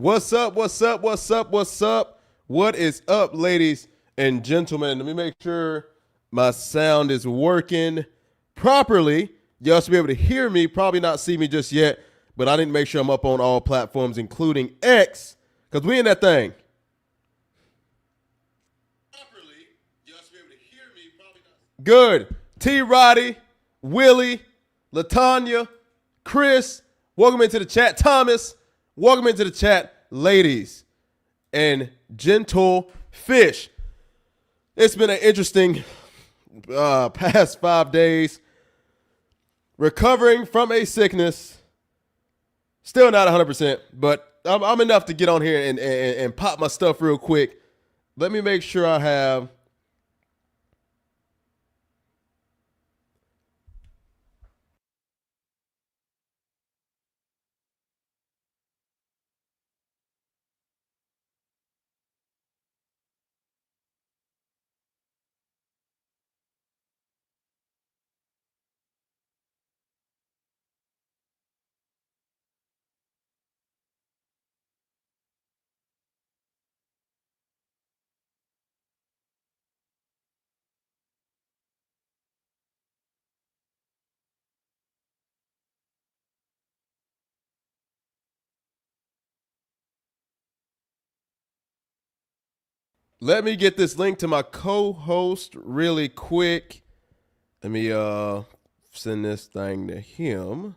What's up? What's up? What's up? What's up? What is up, ladies and gentlemen? Let me make sure my sound is working properly. Y'all should be able to hear me, probably not see me just yet, but I need to make sure I'm up on all platforms, including X, because we in that thing. Properly, y'all should be able to hear me, probably not. Good. T. Roddy, Willie, Latanya, Chris, welcome into the chat. Thomas, welcome into the chat, ladies and gentle fish. It's been an interesting past 5 days. Recovering from a sickness. Still not 100%, but I'm enough to get on here and pop my stuff real quick. Let me make sure I have... Let me get this link to my co-host really quick. Let me send this thing to him.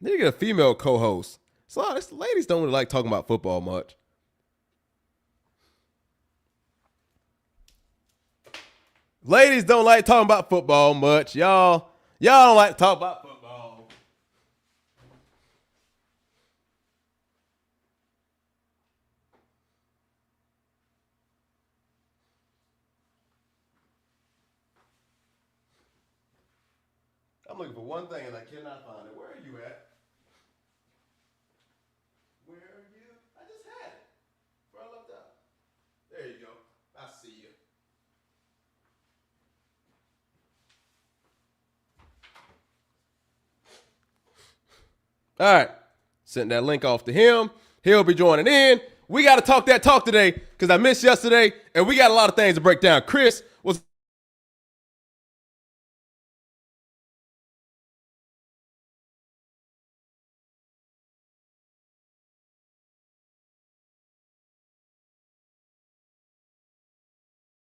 Need to get a female co-host. So ladies don't really like talking about football much. Ladies don't like talking about football much. Y'all don't like to talk about football. I'm looking for one thing and I cannot find it. Where are you at? Where are you? I just had it. Where I left out. There you go. I see you. All right. Sent that link off to him. He'll be joining in. We got to talk that talk today because I missed yesterday and we got a lot of things to break down. Chris was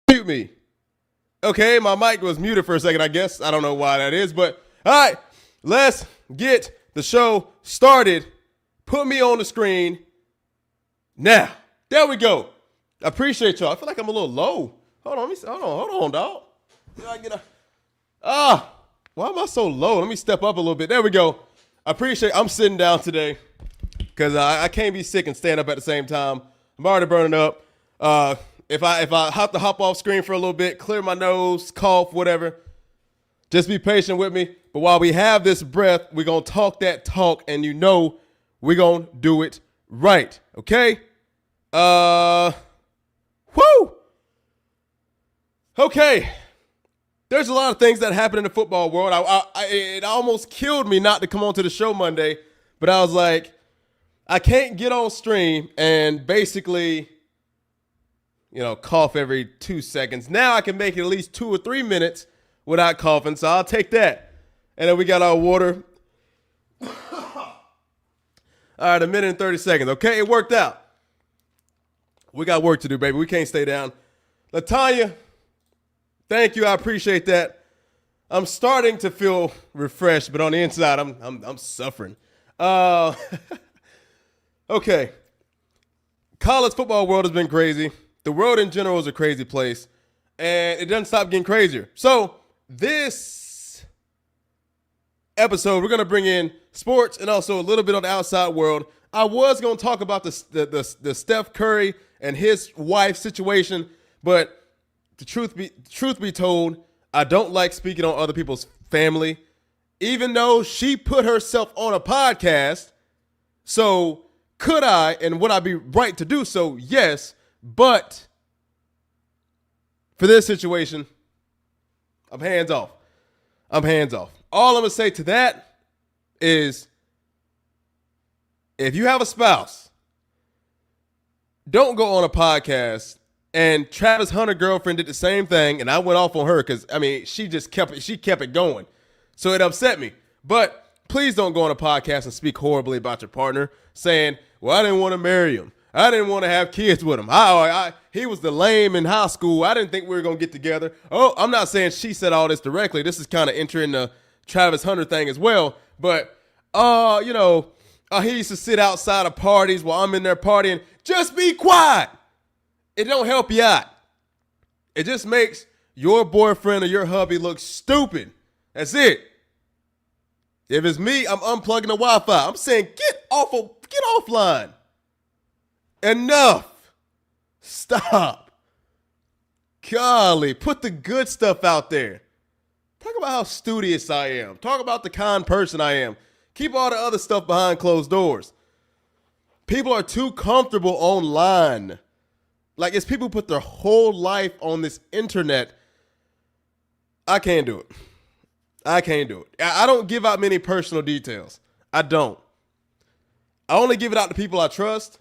mute me. Okay, my mic was muted for a second, I guess. I don't know why that is, but all right, let's get the show started. Put me on the screen now. There we go. I appreciate y'all. I feel like I'm a little low. Hold on, dog. Why am I so low? Let me step up a little bit. There we go. I'm sitting down today because I can't be sick and stand up at the same time. I'm already burning up. If I have to hop off screen for a little bit, clear my nose, cough, whatever, just be patient with me. But while we have this breath, we're going to talk that talk, and you know we're going to do it right, okay? Whoo! Okay. There's a lot of things that happen in the football world. It almost killed me not to come on to the show Monday, but I was like, I can't get on stream and basically... cough every 2 seconds. Now I can make it at least 2 or 3 minutes without coughing, so I'll take that. And then we got our water. All right, 1 minute and 30 seconds. Okay, it worked out. We got work to do, baby. We can't stay down. Latanya, thank you. I appreciate that. I'm starting to feel refreshed, but on the inside, I'm suffering. Okay. College football world has been crazy. The world in general is a crazy place, and it doesn't stop getting crazier. So this episode, we're going to bring in sports and also a little bit on the outside world. I was going to talk about the Steph Curry and his wife situation, but the truth be told, I don't like speaking on other people's family, even though she put herself on a podcast. So could I, and would I be right to do so? Yes. But for this situation, I'm hands off. All I'm going to say to that is If you have a spouse, don't go on a podcast. And Travis Hunter's girlfriend did the same thing, and I went off on her because, I mean, she kept it going. So it upset me. But please don't go on a podcast and speak horribly about your partner, saying, well, I didn't want to marry him. I didn't want to have kids with him. He was the lame in high school. I didn't think we were going to get together. Oh, I'm not saying she said all this directly. This is kind of entering the Travis Hunter thing as well. But, he used to sit outside of parties while I'm in there partying. Just be quiet. It don't help you out. It just makes your boyfriend or your hubby look stupid. That's it. If it's me, I'm unplugging the Wi-Fi. I'm saying get offline. Enough. Stop. Golly, put the good stuff out there. Talk about how studious I am. Talk about the kind person I am. Keep all the other stuff behind closed doors. People are too comfortable online. Like, it's people who put their whole life on this internet. I can't do it. I don't give out many personal details. I don't. I only give it out to people I trust.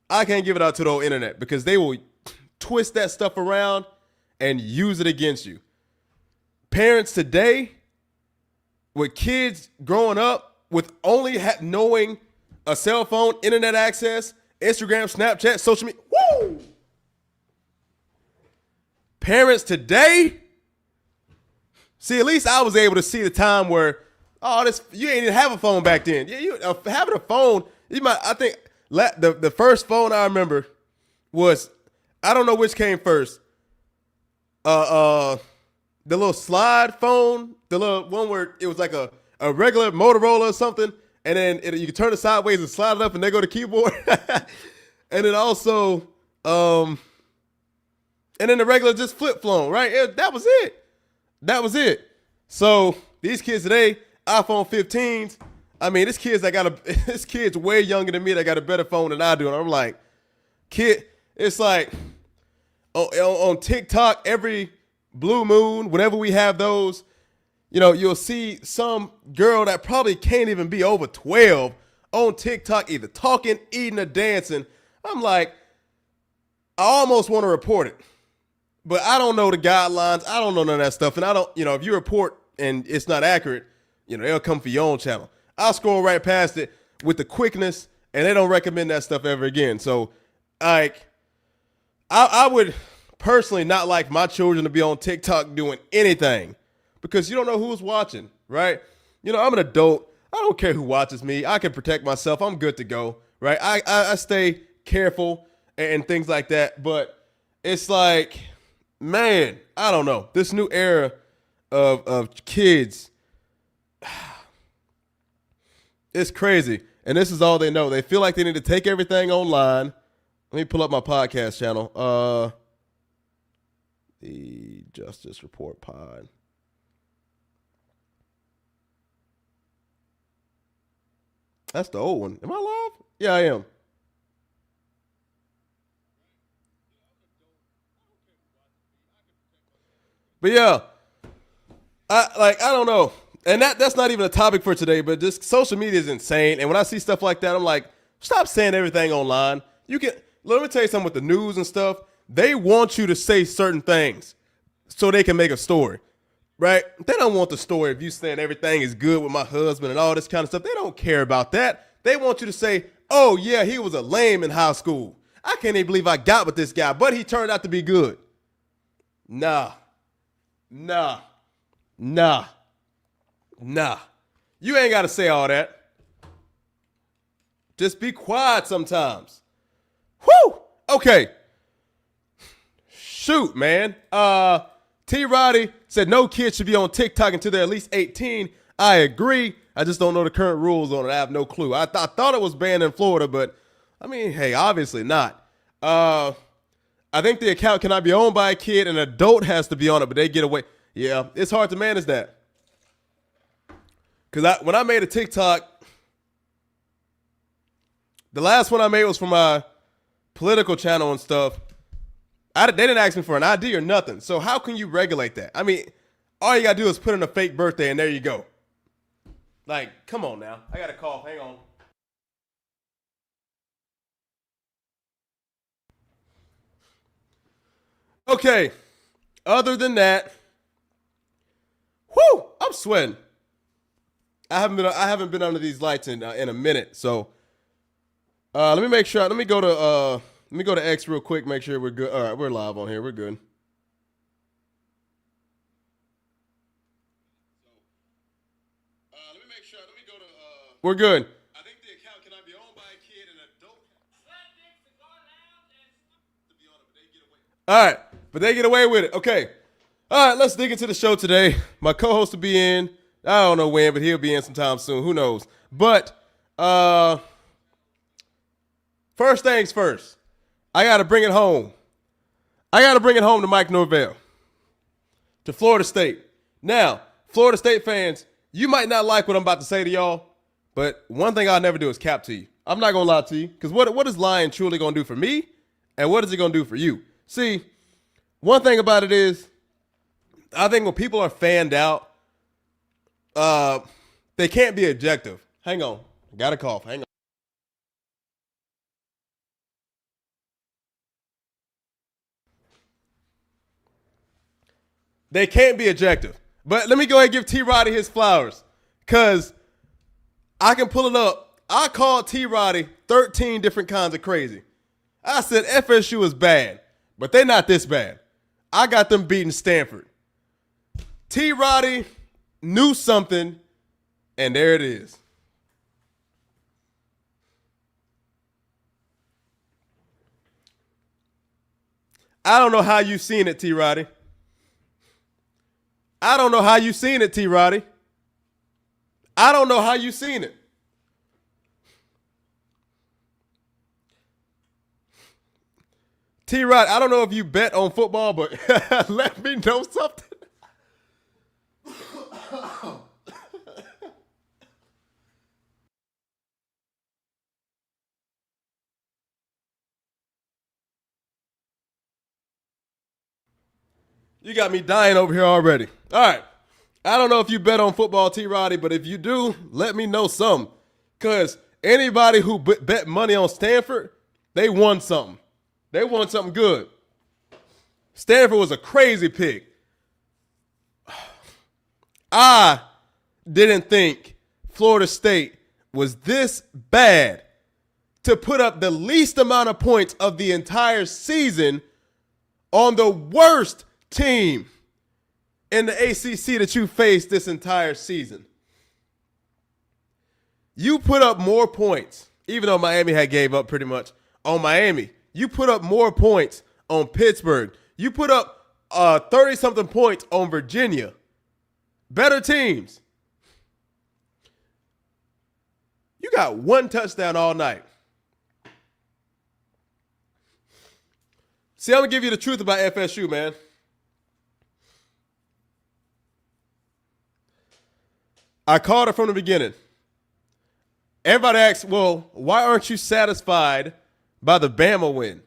I can't give it out to the whole internet because they will twist that stuff around and use it against you. Parents today, with kids growing up, with only knowing a cell phone, internet access, Instagram, Snapchat, social media. Woo! Parents today, see, at least I was able to see the time where, you ain't even have a phone back then. Yeah, you having a phone. I think the first phone I remember was, I don't know which came first. The little slide phone, the little one where it was like a regular Motorola or something, and then you could turn it sideways and slide it up, and there go the keyboard. And then also, and then the regular just flip phone, right? That was it. So these kids today, iPhone 15s. I mean, this kid's way younger than me that got a better phone than I do. And I'm like, kid, it's like on TikTok, every blue moon, whenever we have those, you'll see some girl that probably can't even be over 12 on TikTok, either talking, eating, or dancing. I'm like, I almost want to report it. But I don't know the guidelines. I don't know none of that stuff. And I don't, if you report and it's not accurate, they'll come for your own channel. I'll scroll right past it with the quickness, and they don't recommend that stuff ever again. So, I would personally not like my children to be on TikTok doing anything because you don't know who's watching, right? I'm an adult. I don't care who watches me. I can protect myself. I'm good to go, right? I stay careful and things like that. But it's like, man, I don't know. This new era of kids, it's crazy. And this is all they know. They feel like they need to take everything online. Let me pull up my podcast channel. The Justice Report Pod. That's the old one. Am I live? Yeah, I am. But yeah, I don't know. And that's not even a topic for today, but just social media is insane. And when I see stuff like that, I'm like, stop saying everything online. Let me tell you something with the news and stuff. They want you to say certain things so they can make a story, right? They don't want the story of you saying everything is good with my husband and all this kind of stuff. They don't care about that. They want you to say, oh, yeah, he was a lame in high school. I can't even believe I got with this guy, but he turned out to be good. Nah. You ain't got to say all that. Just be quiet sometimes. Whew. Okay. Shoot, man. T. Roddy said no kid should be on TikTok until they're at least 18. I agree. I just don't know the current rules on it. I have no clue. I thought it was banned in Florida, but I mean, hey, obviously not. I think the account cannot be owned by a kid. An adult has to be on it, but they get away. Yeah, it's hard to manage that. Because when I made a TikTok, the last one I made was for my political channel and stuff. They didn't ask me for an ID or nothing. So how can you regulate that? I mean, all you got to do is put in a fake birthday and there you go. Like, come on now. I got a call. Hang on. Okay. Other than that, whoo, I'm sweating. I haven't been under these lights in a minute. So let me make sure. Let me go to X real quick. Make sure we're good. All right, we're live on here. We're good. Let me make sure. Let me go to. We're good. I think the account cannot be owned by a kid and adult. All right, but they get away with it. Okay. All right, let's dig into the show today. My co-host will be in. I don't know when, but he'll be in sometime soon. Who knows? But first things first, I got to bring it home. I got to bring it home to Mike Norvell, to Florida State. Now, Florida State fans, you might not like what I'm about to say to y'all, but one thing I'll never do is cap to you. I'm not going to lie to you, because what is lying truly going to do for me, and what is it going to do for you? See, one thing about it is, I think when people are fanned out, they can't be objective. Hang on. I got a cough. Hang on. They can't be objective. But let me go ahead and give T. Roddy his flowers. Because I can pull it up. I called T. Roddy 13 different kinds of crazy. I said FSU is bad, but they're not this bad. I got them beating Stanford. T. Roddy knew something, and there it is. I don't know how you seen it, T. Roddy. I don't know how you seen it, T. Roddy. I don't know how you seen it. T. Rod, I don't know if you bet on football, but let me know something. You got me dying over here already. All right. I don't know if you bet on football, T. Roddy, but if you do, let me know something. Because anybody who bet money on Stanford, they won something. They won something good. Stanford was a crazy pick. I didn't think Florida State was this bad to put up the least amount of points of the entire season on the worst team in the ACC that you faced this entire season. You put up more points, even though Miami had gave up pretty much on Miami. You put up more points on Pittsburgh. You put up 30-something points on Virginia. Better teams. You got one touchdown all night. See, I'm going to give you the truth about FSU, man. I called it from the beginning. Everybody asks, well, why aren't you satisfied by the Bama win?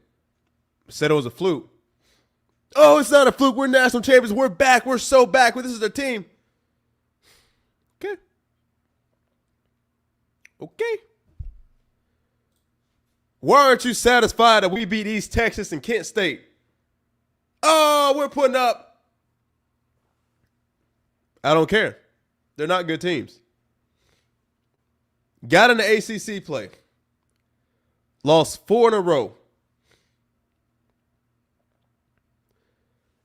Said it was a fluke. Oh, it's not a fluke. We're national champions. We're back. We're so back. This is the team. Okay. Okay. Why aren't you satisfied that we beat East Texas and Kent State? Oh, we're putting up. I don't care. They're not good teams. Got in the ACC play. Lost 4 in a row.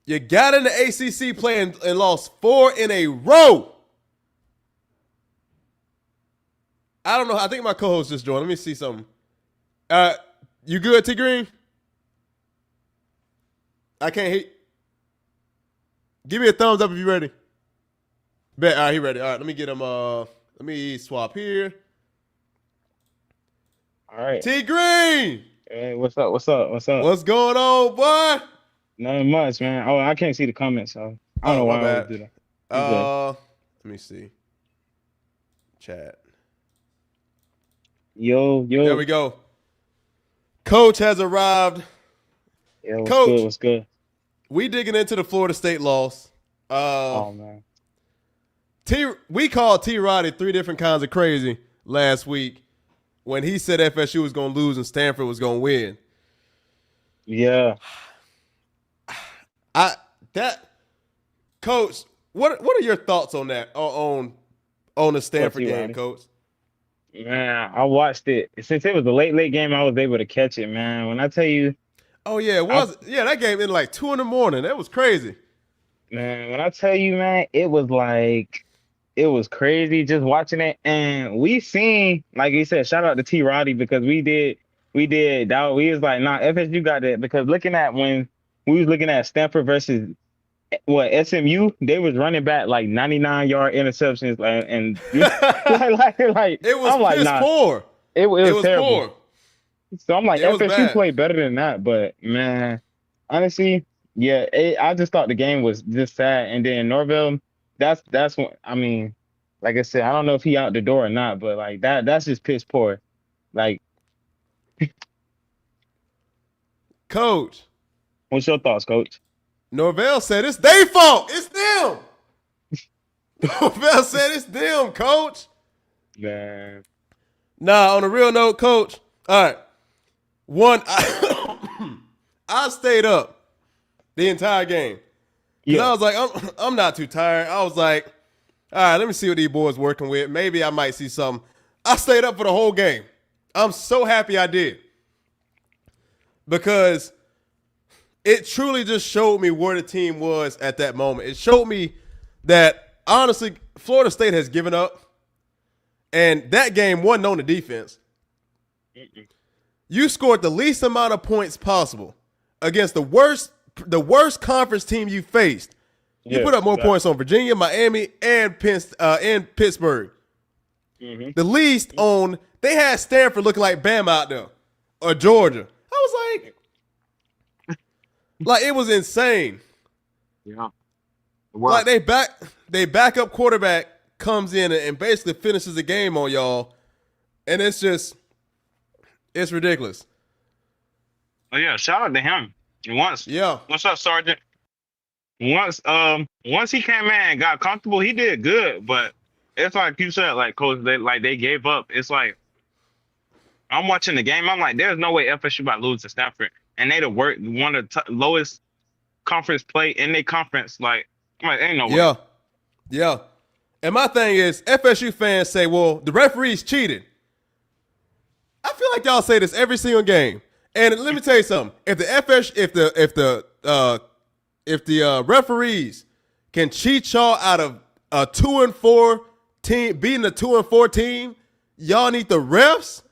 You got in the ACC play and lost 4 in a row. I don't know. I think my co-host just joined. Let me see something. You good, T Green? I can't hear. Give me a thumbs up if you're ready. Bet. All right, he ready. All right, let me get him. Let me swap here. All right. T Green. Hey, what's up? What's up? What's up? What's going on, boy? Nothing much, man. Oh, I can't see the comments, so I don't know why I always do that. Let me see. Chat. Yo. There we go. Coach has arrived. Yo, what's Coach, good? What's good? We digging into the Florida State loss. Oh man. We called T. Roddy 3 different kinds of crazy last week when he said FSU was going to lose and Stanford was going to win. Yeah. That coach, what are your thoughts on that on the Stanford game, Coach? Man, I watched it. Since it was a late game, I was able to catch it, man. When I tell you, oh yeah, it was. That game in like 2 a.m. That was crazy. Man, when I tell you, man, it was crazy just watching it. And we seen, like you said, shout out to T Roddy because we did that. We was like, nah, FSU got that because looking at when we was looking at Stanford versus SMU, they was running back like 99-yard interceptions, and like it was I'm like, piss nah, poor. It was terrible. Poor. So I'm like, FSU played better than that, but man, honestly, yeah, I just thought the game was just sad. And then Norvell, that's what I mean. Like I said, I don't know if he out the door or not, but like that's just piss poor. Like, Coach, what's your thoughts, Coach? Norvell said it's their fault. It's them. Norvell said it's them, Coach. Man. Nah, on a real note, Coach. All right. I stayed up the entire game. Yeah. I was like, I'm not too tired. I was like, all right, let me see what these boys working with. Maybe I might see something. I stayed up for the whole game. I'm so happy I did. Because it truly just showed me where the team was at that moment. It showed me that, honestly, Florida State has given up. And that game wasn't on the defense. You scored the least amount of points possible against the worst conference team you faced. You put up more points on Virginia, Miami, and Pittsburgh. Mm-hmm. The least on – they had Stanford looking like Bama out there or Georgia. I was like it was insane. Yeah. Like they backup quarterback comes in and basically finishes the game on y'all, and it's ridiculous. Oh yeah, shout out to him. What's up, Sergeant? Once he came in and got comfortable, he did good. But it's like you said, like Coach, they gave up. It's like I'm watching the game. I'm like, there's no way FSU about to lose to Stanford, and they one of the lowest conference play in their conference. Like, I'm like, ain't no way. Yeah. And my thing is, FSU fans say, well, the referees cheated. I feel like y'all say this every single game. And let me tell you something. If the referees can cheat y'all out of a 2-4 team, beating a 2-4 team, y'all need the refs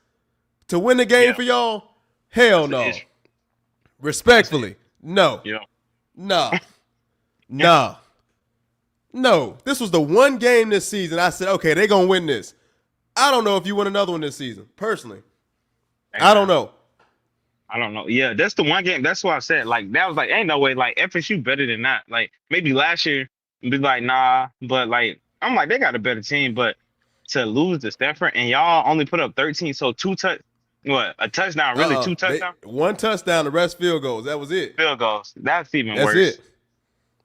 to win the game for y'all? Hell no. Respectfully, no. Yeah. Nah. No, this was the one game this season. I said, okay, they're going to win this. I don't know if you win another one this season, personally. I don't know. Yeah, that's the one game. That's what I said. Like, that was like, ain't no way. Like, FSU better than that. Like, maybe last year, be like, nah. But, like, I'm like, they got a better team. But to lose to Stanford and y'all only put up 13, so a touchdown, really? 2 touchdowns? 1 touchdown, the rest field goals. That was it. Field goals. That's even worse. That's it.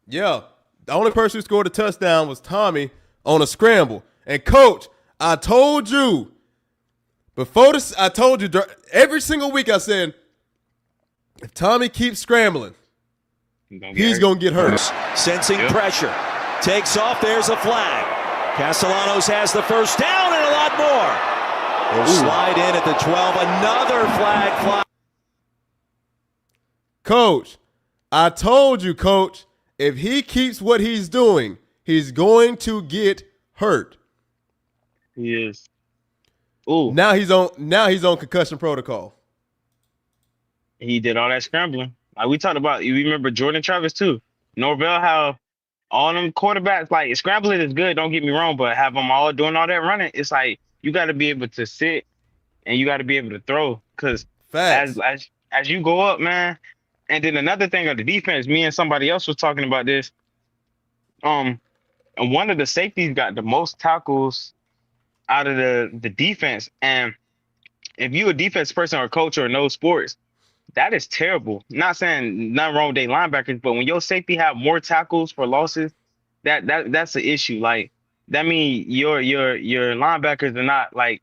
Yeah. The only person who scored a touchdown was Tommy on a scramble. And, Coach, I told you before this, every single week I said, if Tommy keeps scrambling, he's going to get hurt. Sensing pressure. Takes off. There's a flag. Castellanos has the first down and a lot more. They'll slide in at the 12. Another flag fly. Coach, I told you, Coach, if he keeps what he's doing, he's going to get hurt. He is. Ooh. Now he's on concussion protocol. He did all that scrambling. Like we talked about, you remember Jordan Travis too. Norvell, how all them quarterbacks, like scrambling is good, don't get me wrong, but have them all doing all that running, it's like you got to be able to sit and you got to be able to throw. Because as you go up, man. And then another thing of the defense, me and somebody else was talking about this. And one of the safeties got the most tackles out of the defense. And if you a defense person or a coach or know sports, that is terrible. Not saying nothing wrong with their linebackers, but when your safety have more tackles for losses, that's an issue. Like that means your linebackers are not like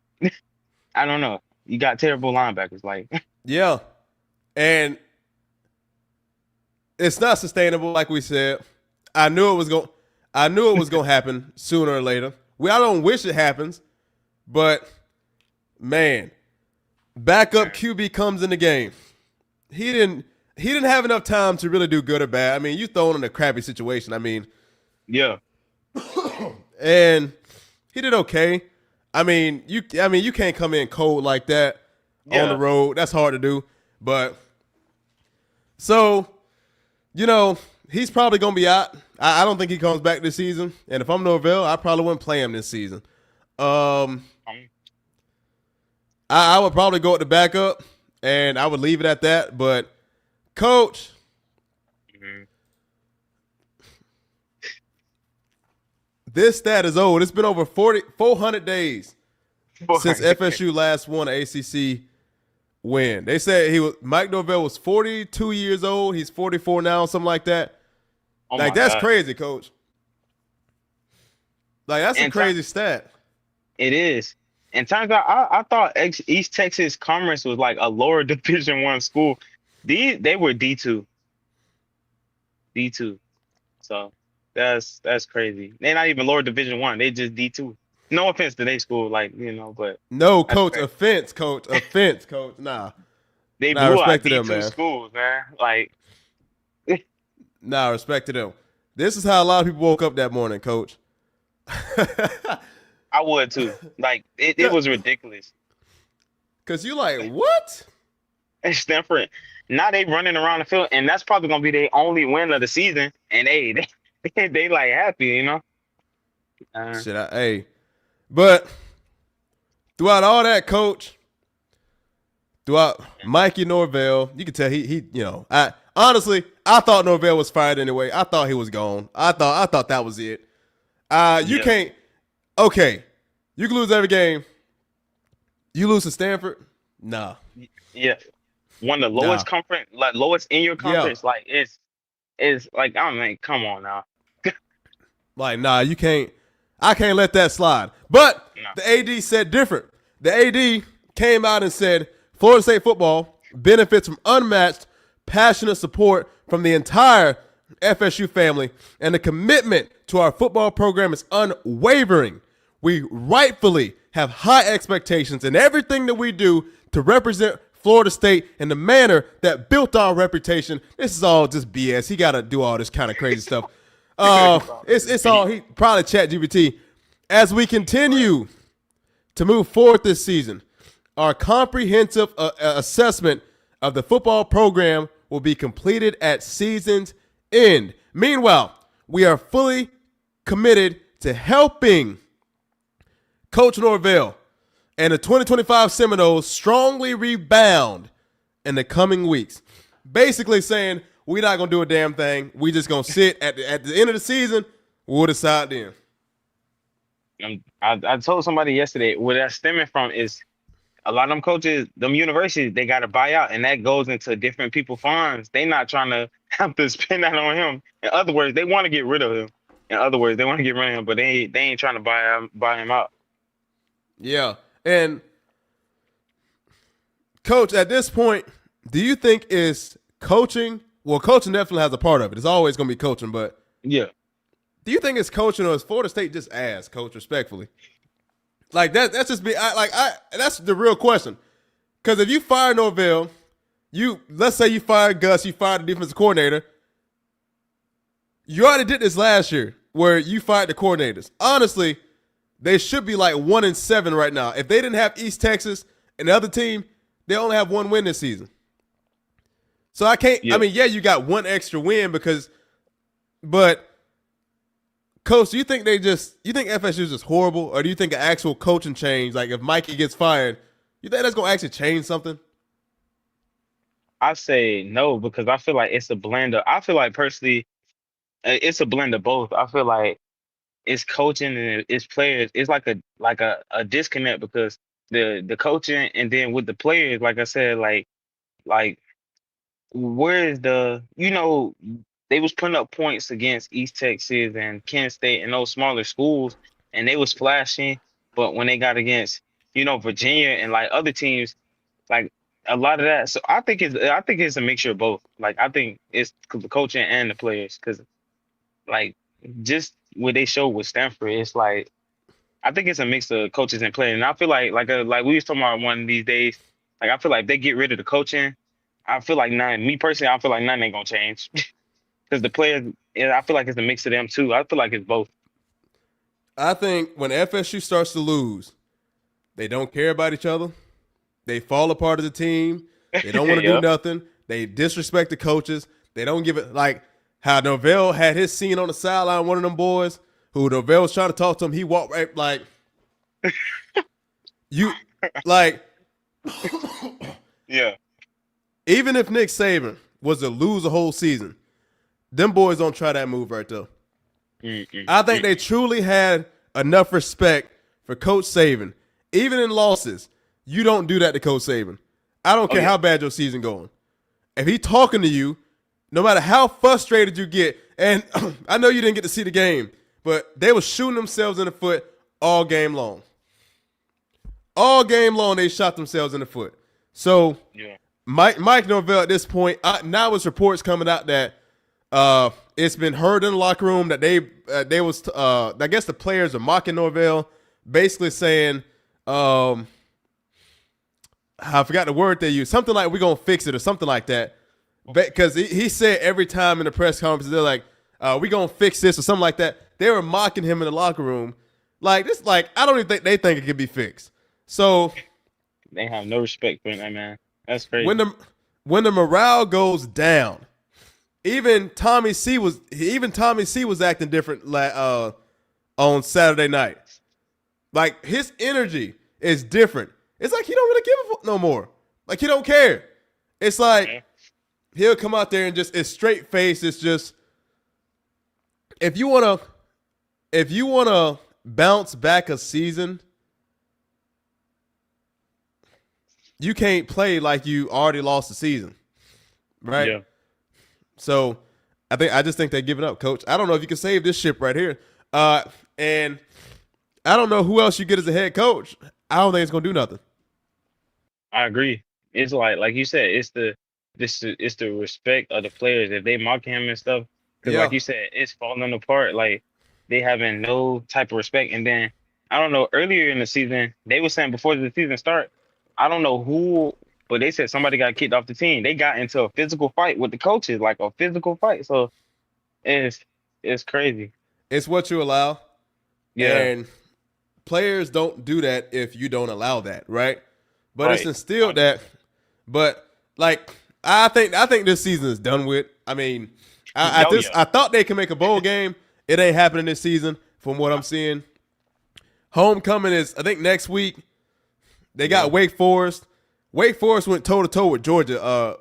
I don't know. You got terrible linebackers, like yeah. And it's not sustainable, like we said. I knew it was going to happen sooner or later. I don't wish it happens, but man, backup QB comes in the game. He didn't have enough time to really do good or bad. I mean, you thrown in a crappy situation. I mean, Yeah. and he did okay. I mean, you can't come in cold like that on the road. That's hard to do. But so, he's probably gonna be out. I don't think he comes back this season. And if I'm Norvell, I probably wouldn't play him this season. I would probably go with the backup, and I would leave it at that. But coach, this stat is old. It's been over 400 days since FSU last won an ACC win. They said Mike Norvell was 42 years old. He's 44 now, something like that. Oh that's crazy, coach. That's a crazy stat. It is. And turns out, I thought East Texas Commerce was like a lower Division I school. They were D2. So that's crazy. They're not even lower Division I. They just D2. No offense to their school, but no, coach. Offense, coach. Offense, coach. Nah. They blew out respect to D2 them, man. schools, man. Nah, respect to them. This is how a lot of people woke up that morning, coach. I would too. It was ridiculous. Cause you like, what? And Stanford, now they running around the field, and that's probably gonna be their only win of the season. And they like happy, But throughout all that, coach, throughout Mikey Norvell, you can tell I thought Norvell was fired anyway. I thought he was gone. I thought that was it. You can't. Okay, you can lose every game. You lose to Stanford? Nah. Yeah, one of the lowest conference, lowest in your conference. Yeah. It's like, I mean, come on now. Nah, you can't. I can't let that slide. But the AD said different. The AD came out and said Florida State football benefits from unmatched, passionate support from the entire FSU family, and the commitment to our football program is unwavering. We rightfully have high expectations in everything that we do to represent Florida State in the manner that built our reputation. This is all just BS. He got to do all this kind of crazy stuff. It's all he probably ChatGPT. As we continue to move forward this season, our comprehensive assessment of the football program will be completed at season's end. Meanwhile, we are fully committed to helping Coach Norvell and the 2025 Seminoles strongly rebound in the coming weeks. Basically saying we're not going to do a damn thing. We just going to sit at the end of the season. We'll decide then. I told somebody yesterday where that's stemming from is a lot of them coaches, them universities, they got to buy out, and that goes into different people's funds. They not trying to have to spend that on him. In other words, they want to get rid of him. In other words, they want to get rid of him, but they ain't trying to buy him out. Yeah. And coach, at this point, do you think is coaching? Well, coaching definitely has a part of it. It's always going to be coaching, but yeah. Do you think it's coaching or is Florida State just ass, coach, respectfully? Like that's just that's the real question. Because if you fire Norvell, let's say you fired Gus, you fired the defensive coordinator. You already did this last year where you fired the coordinators. Honestly, they should be 1-7 right now. If they didn't have East Texas and the other team, they only have one win this season. So I can't. Yeah. I mean, you got one extra win but coach, do you think FSU is just horrible, or do you think an actual coaching change, like if Mikey gets fired, you think that's gonna actually change something? I say no, because I feel like it's a blend of. I feel like personally, it's a blend of both. I feel like it's coaching and it's players. It's like a disconnect because the coaching and then with the players, like I said, like where is they was putting up points against East Texas and Kent State and those smaller schools, and they was flashing. But when they got against, Virginia and other teams, A lot of that. So I think it's a mixture of both. Like I think it's the coaching and the players, because like just what they showed with Stanford, it's like I think it's a mix of coaches and players. And I feel like we was talking about one of these days. Like I feel like if they get rid of the coaching, I feel like me personally, I feel like nothing ain't gonna change. Because the players, I feel like it's a mix of them too. I feel like it's both. I think when FSU starts to lose, they don't care about each other. They fall apart as a team. They don't want to do nothing. They disrespect the coaches. They don't give it, like how Norvell had his scene on the sideline, one of them boys who Norvell was trying to talk to him. He walked right, like, Yeah. Even if Nick Saban was to lose a whole season, them boys don't try that move right there. I think they truly had enough respect for Coach Saban. Even in losses, you don't do that to Coach Saban. I don't care how bad your season going. If he talking to you, no matter how frustrated you get, and I know you didn't get to see the game, but they were shooting themselves in the foot all game long. All game long, they shot themselves in the foot. So Mike Norvell at this point, now it's reports coming out that it's been heard in the locker room that I guess the players are mocking Norvell, basically saying, I forgot the word they used, something like we're going to fix it or something like that. Because he said every time in the press conference, they're like, we're going to fix this or something like that. They were mocking him in the locker room. Like, this, like, I don't even think they think it could be fixed. So they have no respect for that, man. That's crazy. When the morale goes down, even Tommy C was acting different on Saturday night. Like, his energy is different. It's like he don't really give a fuck no more. Like, he don't care. It's like he'll come out there and just, it's straight face. It's just, if you wanna bounce back a season, you can't play like you already lost the season, right? Yeah. So I just think they're giving up, Coach. I don't know if you can save this ship right here. And I don't know who else you get as a head coach. I don't think it's gonna do nothing. I agree. It's like you said, it's the respect of the players. If they mock him and stuff, because like you said, it's falling apart. Like they having no type of respect. And then I don't know. Earlier in the season, they were saying before the season start, I don't know who, but they said somebody got kicked off the team. They got into a physical fight with the coaches, like a physical fight. So it's crazy. It's what you allow. Yeah. And players don't do that if you don't allow that, right? But it's instilled that. But like I think this season is done with. I mean, I thought they could make a bowl game. It ain't happening this season from what I'm seeing. Homecoming is, I think, next week. They got Wake Forest. Wake Forest went toe to toe with Georgia.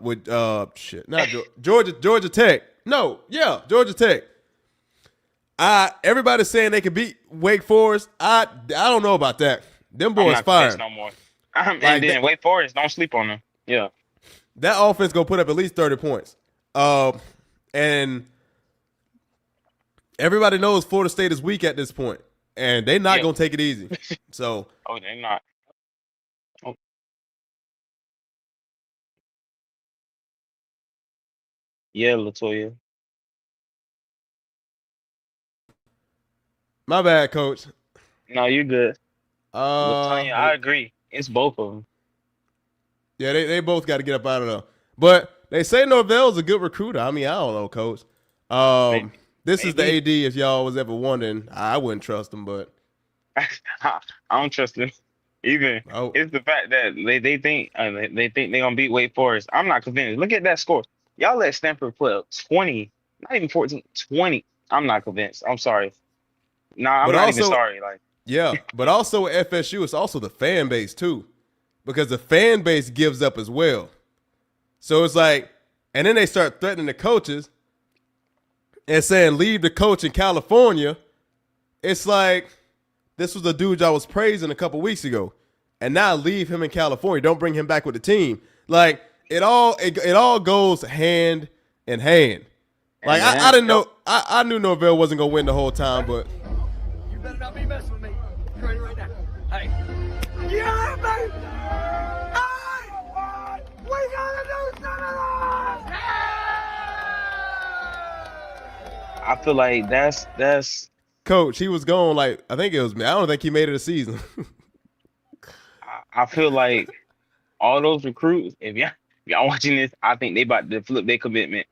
Georgia Tech. No, yeah, Georgia Tech. Everybody's saying they could beat Wake Forest. I don't know about that. Them boys fired. No more. And then Wake Forest, don't sleep on them. Yeah. That offense gonna put up at least 30 points. And everybody knows Florida State is weak at this point, and they're not gonna take it easy. So. Oh, they're not. Oh. Yeah, Latoya. My bad, Coach. No, you're good. Latoya, I agree. It's both of them. Yeah, they both got to get up out of there. But they say Norvell's a good recruiter. I mean, I don't know, Coach. This is the AD. If y'all was ever wondering, I wouldn't trust him, but I don't trust him. Even it's the fact that they think they're gonna beat Wake Forest. I'm not convinced. Look at that score. Y'all let Stanford put up 20, not even 14, 20. I'm not convinced. I'm sorry. Nah, I'm not even sorry. Like, yeah, but also at FSU, it's also the fan base too, because the fan base gives up as well. So it's like, and then they start threatening the coaches and saying leave the coach in California. It's like, this was the dude I was praising a couple weeks ago, and now leave him in California. Don't bring him back with the team. Like it all goes hand in hand. Like I didn't know. I knew Norvell wasn't gonna win the whole time, but you better not be messing with me. You ready right now? Hey. Yeah, baby. I feel like that's. Coach, he was gone like I think it was me. I don't think he made it a season. I feel like all those recruits, if y'all watching this, I think they about to flip their commitment.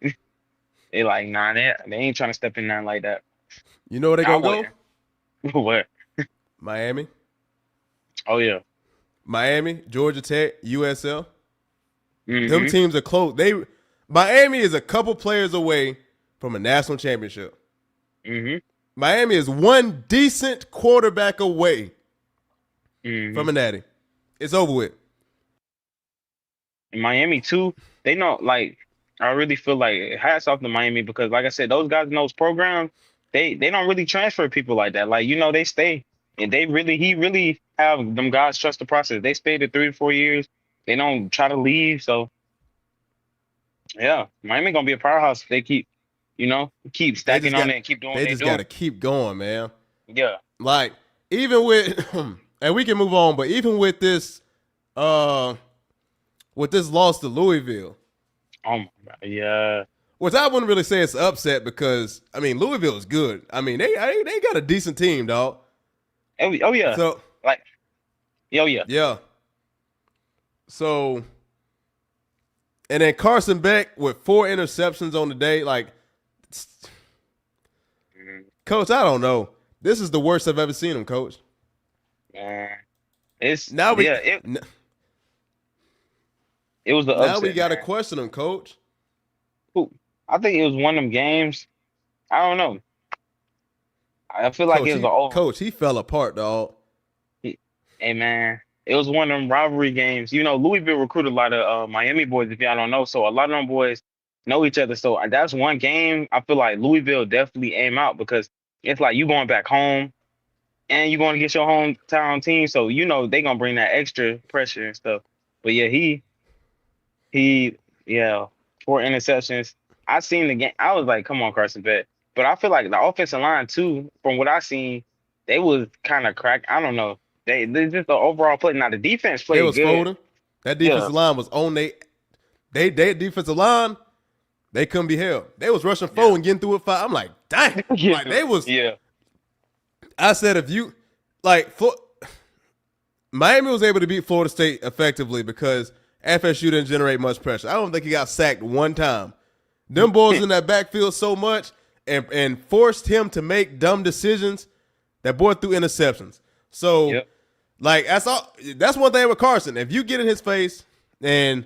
They like, nah, they ain't trying to step in there like that. You know where they gonna go? Where? Miami. Oh yeah. Miami, Georgia Tech, USL. Mhm. Them teams are close. Miami is a couple players away from a national championship. Mhm. Miami is one decent quarterback away Mhm. from a natty. It's over with. And Miami too. They know, like, I really feel like hats off to Miami because, like I said, those guys in those programs, they don't really transfer people like that. Like, they stay, and he really have them guys trust the process. They stay to 3 to 4 years. They don't try to leave. So yeah, Miami gonna be a powerhouse if they keep stacking on it and keep doing what They they just do. got to keep going, man. Yeah. Like even with, and we can move on, but even with this loss to Louisville, Oh my God. Yeah. which I wouldn't really say it's an upset because I mean Louisville is good. I mean they got a decent team, dog. Oh yeah. So Like, oh yeah. yeah. So, and then Carson Beck with 4 interceptions on the day. Like, Coach, I don't know. This is the worst I've ever seen him, Coach. It's Now we, yeah. It was the now upset. we got to Man. question him, Coach. I think it was one of them games. I don't know. I feel like it was Coach, he fell apart, dog. Hey man, it was one of them rivalry games. Louisville recruited a lot of Miami boys, if y'all don't know. So a lot of them boys know each other. So that's one game I feel like Louisville definitely aim out because it's like you going back home and you going to get your hometown team. So they gonna bring that extra pressure and stuff. But yeah, yeah, 4 interceptions. I seen the game. I was like, come on, Carson Beck. But I feel like the offensive line too, from what I seen, they was kind of cracked. I don't know. They just the overall play. Now the defense played They was good. folding. That defensive line was on they defensive line. They couldn't be held. They was rushing forward and getting through it 5. I'm like, dang. Yeah. Like they was. Yeah. I said if you Miami was able to beat Florida State effectively because FSU didn't generate much pressure. I don't think he got sacked one time. Them boys in that backfield so much and forced him to make dumb decisions. That boy threw interceptions. So, Yep. like, that's one thing with Carson. If you get in his face and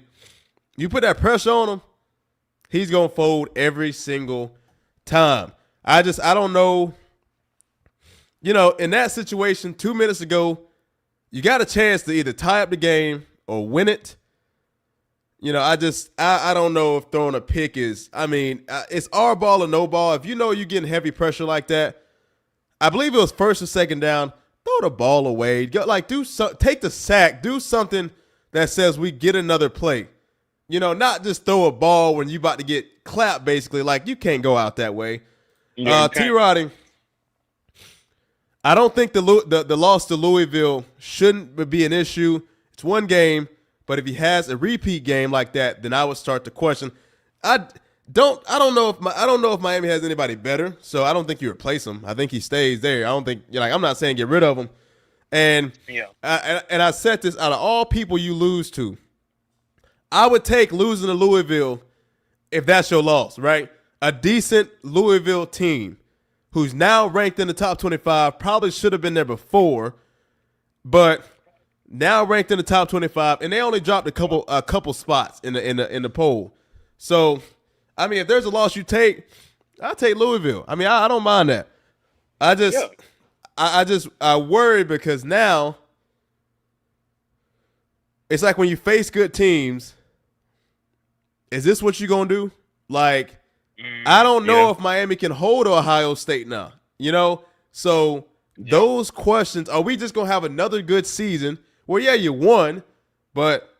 you put that pressure on him, he's going to fold every single time. I don't know. In that situation 2 minutes ago, you got a chance to either tie up the game or win it. I don't know if throwing a pick is, it's our ball or no ball. If you're getting heavy pressure like that, I believe it was first or second down, throw the ball away. Take the sack. Do something that says we get another play. Not just throw a ball when you about to get clapped, basically. Like, you can't go out that way. Yeah, T-Roddy, I don't think the loss to Louisville shouldn't be an issue. It's one game. But if he has a repeat game like that, then I would start to question. I don't know if Miami has anybody better, so I don't think you replace him. I think he stays there. I don't think I'm not saying get rid of him. And Yeah. I said this, out of all people you lose to, I would take losing to Louisville if that's your loss, right? A decent Louisville team who's now ranked in the top 25, probably should have been there before, but now ranked in the top 25, and they only dropped a couple spots in the poll. So, if there's a loss you take, I'll take Louisville. I don't mind that. I worry because now it's like when you face good teams, is this what you're gonna do? Like, I don't know if Miami can hold Ohio State now. So those questions, are we just gonna have another good season? Well, yeah, you won, but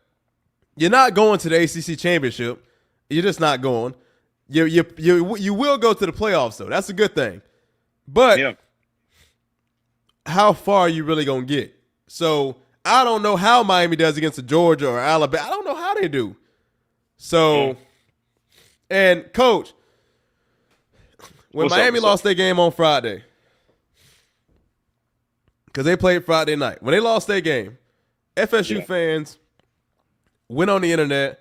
you're not going to the ACC championship. You're just not going. You will go to the playoffs, though. That's a good thing. But how far are you really going to get? So I don't know how Miami does against the Georgia or Alabama. I don't know how they do. So, and Coach, when Miami lost their game on Friday, because they played Friday night, when they lost their game, FSU fans went on the internet,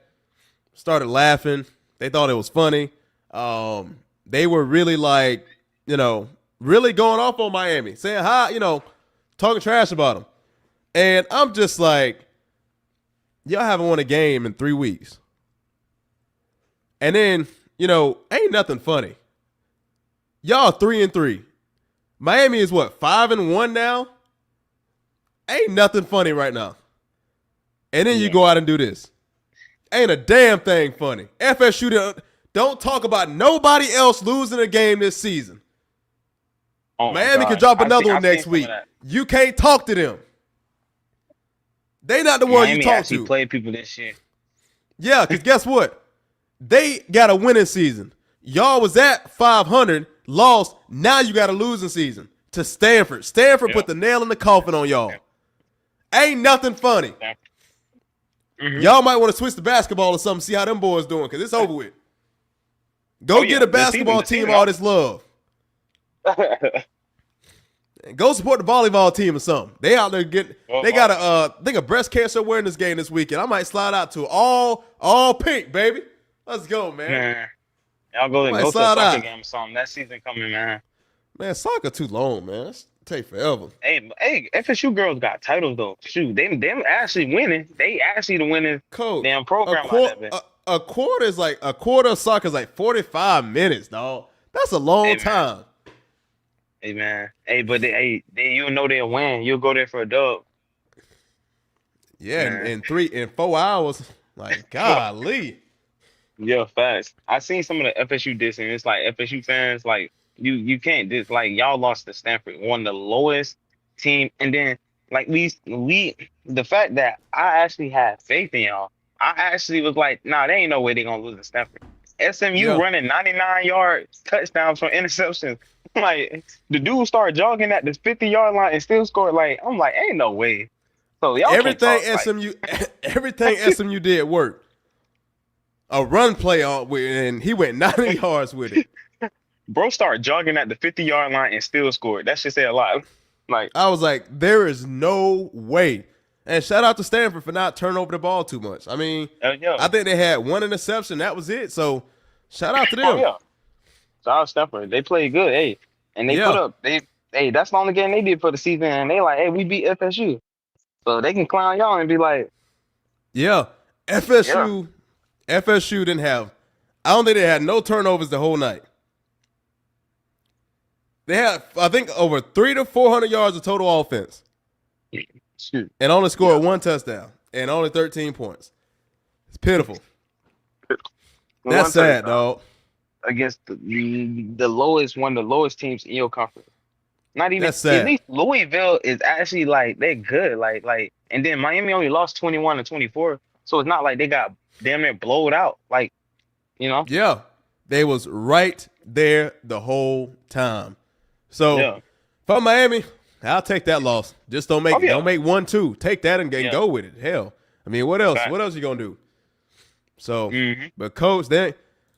started laughing. They thought it was funny. They were really like, really going off on Miami, saying hi, talking trash about them. And I'm just like, y'all haven't won a game in 3 weeks. And then, ain't nothing funny. Y'all 3-3. Miami is what, 5-1 now? Ain't nothing funny right now. And then you go out and do this. Ain't a damn thing funny. FSU don't talk about nobody else losing a game this season. Oh Miami could drop another one next week. You can't talk to them. They not the ones you talk to. Miami played people this year. Yeah, because guess what? They got a winning season. Y'all was at 500, lost. Now you got a losing season to Stanford. Stanford put the nail in the coffin on y'all. Ain't nothing funny. Mm-hmm. Y'all might want to switch the basketball or something, see how them boys doing, because it's over with. Go get a basketball team all this love. Go support the volleyball team or something. They out there getting. They got a breast cancer awareness game this weekend. I might slide out to all pink, baby. Let's go, man. Y'all go to a soccer game or something. That season coming, man. Man, soccer too long, man. It's take forever. Hey, FSU girls got titles though. Shoot, them actually winning. They actually the winning damn program. A quarter of soccer is like 45 minutes, dog. That's a long time. Hey man, but they you know they'll win. You'll go there for a dub. Yeah, in 4 hours, like golly. Yeah, facts. I seen some of the FSU dissing. It's like FSU fans, like you can't diss. Like y'all lost to Stanford, one of the lowest team, and then like we the fact that I actually had faith in y'all. I actually was like, nah, there ain't no way they gonna lose to Stanford. SMU running 99-yard touchdowns from interceptions. Like the dude started jogging at the 50-yard line and still scored. Like I'm like, ain't no way. So y'all everything SMU did worked. A run play and he went 90 yards with it. Bro started jogging at the 50-yard line and still scored. That should say a lot. Like I was like, there is no way. And shout out to Stanford for not turning over the ball too much. I mean, I think they had one interception. That was it. So shout out to them. Shout out Stanford. They played good. Hey, and they put up. That's the only game they did for the season. And they like, hey, we beat FSU, so they can clown y'all and be like, FSU didn't have. I don't think they had no turnovers the whole night. They had, I think, over 300 to 400 yards of total offense. Shoot. And only scored one touchdown and only 13 points. It's pitiful. That's sad, dog. Against the lowest, one of the lowest teams in your conference. Not even. That's sad. At least Louisville is actually like they're good. Like, and then Miami only lost 21-24, so it's not like they got damn near blowed out. Like, Yeah, they was right there the whole time. So for Miami, I'll take that loss. Just don't make 1-2. Take that and go with it. Hell, I mean, what else? What else you gonna do? So, but coach, they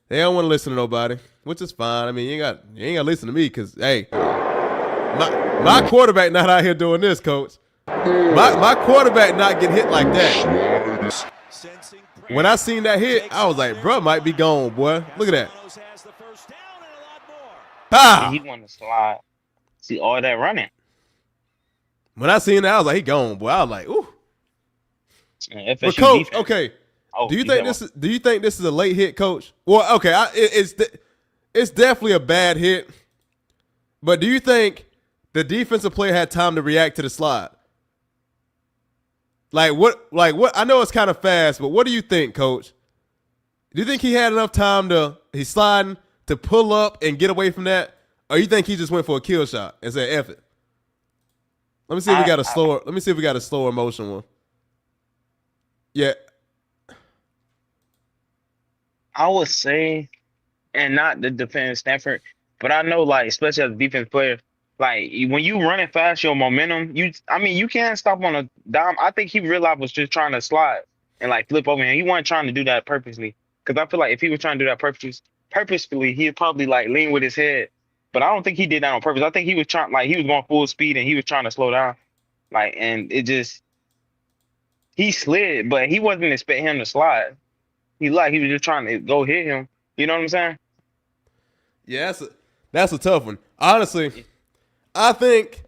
don't want to listen to nobody, which is fine. I mean, you ain't got to listen to me because hey, my quarterback not out here doing this, coach. My quarterback not getting hit like that. When I seen that hit, I was like, bro, might be gone, boy. Look at that. Pow! He want to slide. See all that running. When I seen that, I was like, he gone, boy. I was like, ooh. FSU but coach, defense. Okay. Do you think this is a late hit, coach? Well, okay, it's definitely a bad hit. But do you think the defensive player had time to react to the slide? Like what? I know it's kind of fast, but what do you think, coach? Do you think he had enough time he's sliding to pull up and get away from that? Or you think he just went for a kill shot and said, F it? Let me see if we got a slower motion one. Yeah. I would say, and not to defend Stanford, but I know, like, especially as a defense player, like, when you running fast, your momentum, you can't stop on a dime. I think he realized was just trying to slide and, like, flip over him. He wasn't trying to do that purposely. Because I feel like if he was trying to do that purposefully, he'd probably, like, lean with his head but I don't think he did that on purpose. I think he was trying, like he was going full speed and he was trying to slow down, like, and it just he slid, but he wasn't expecting him to slide. He was just trying to go hit him. You know what I'm saying? Yeah, that's a tough one. Honestly, I think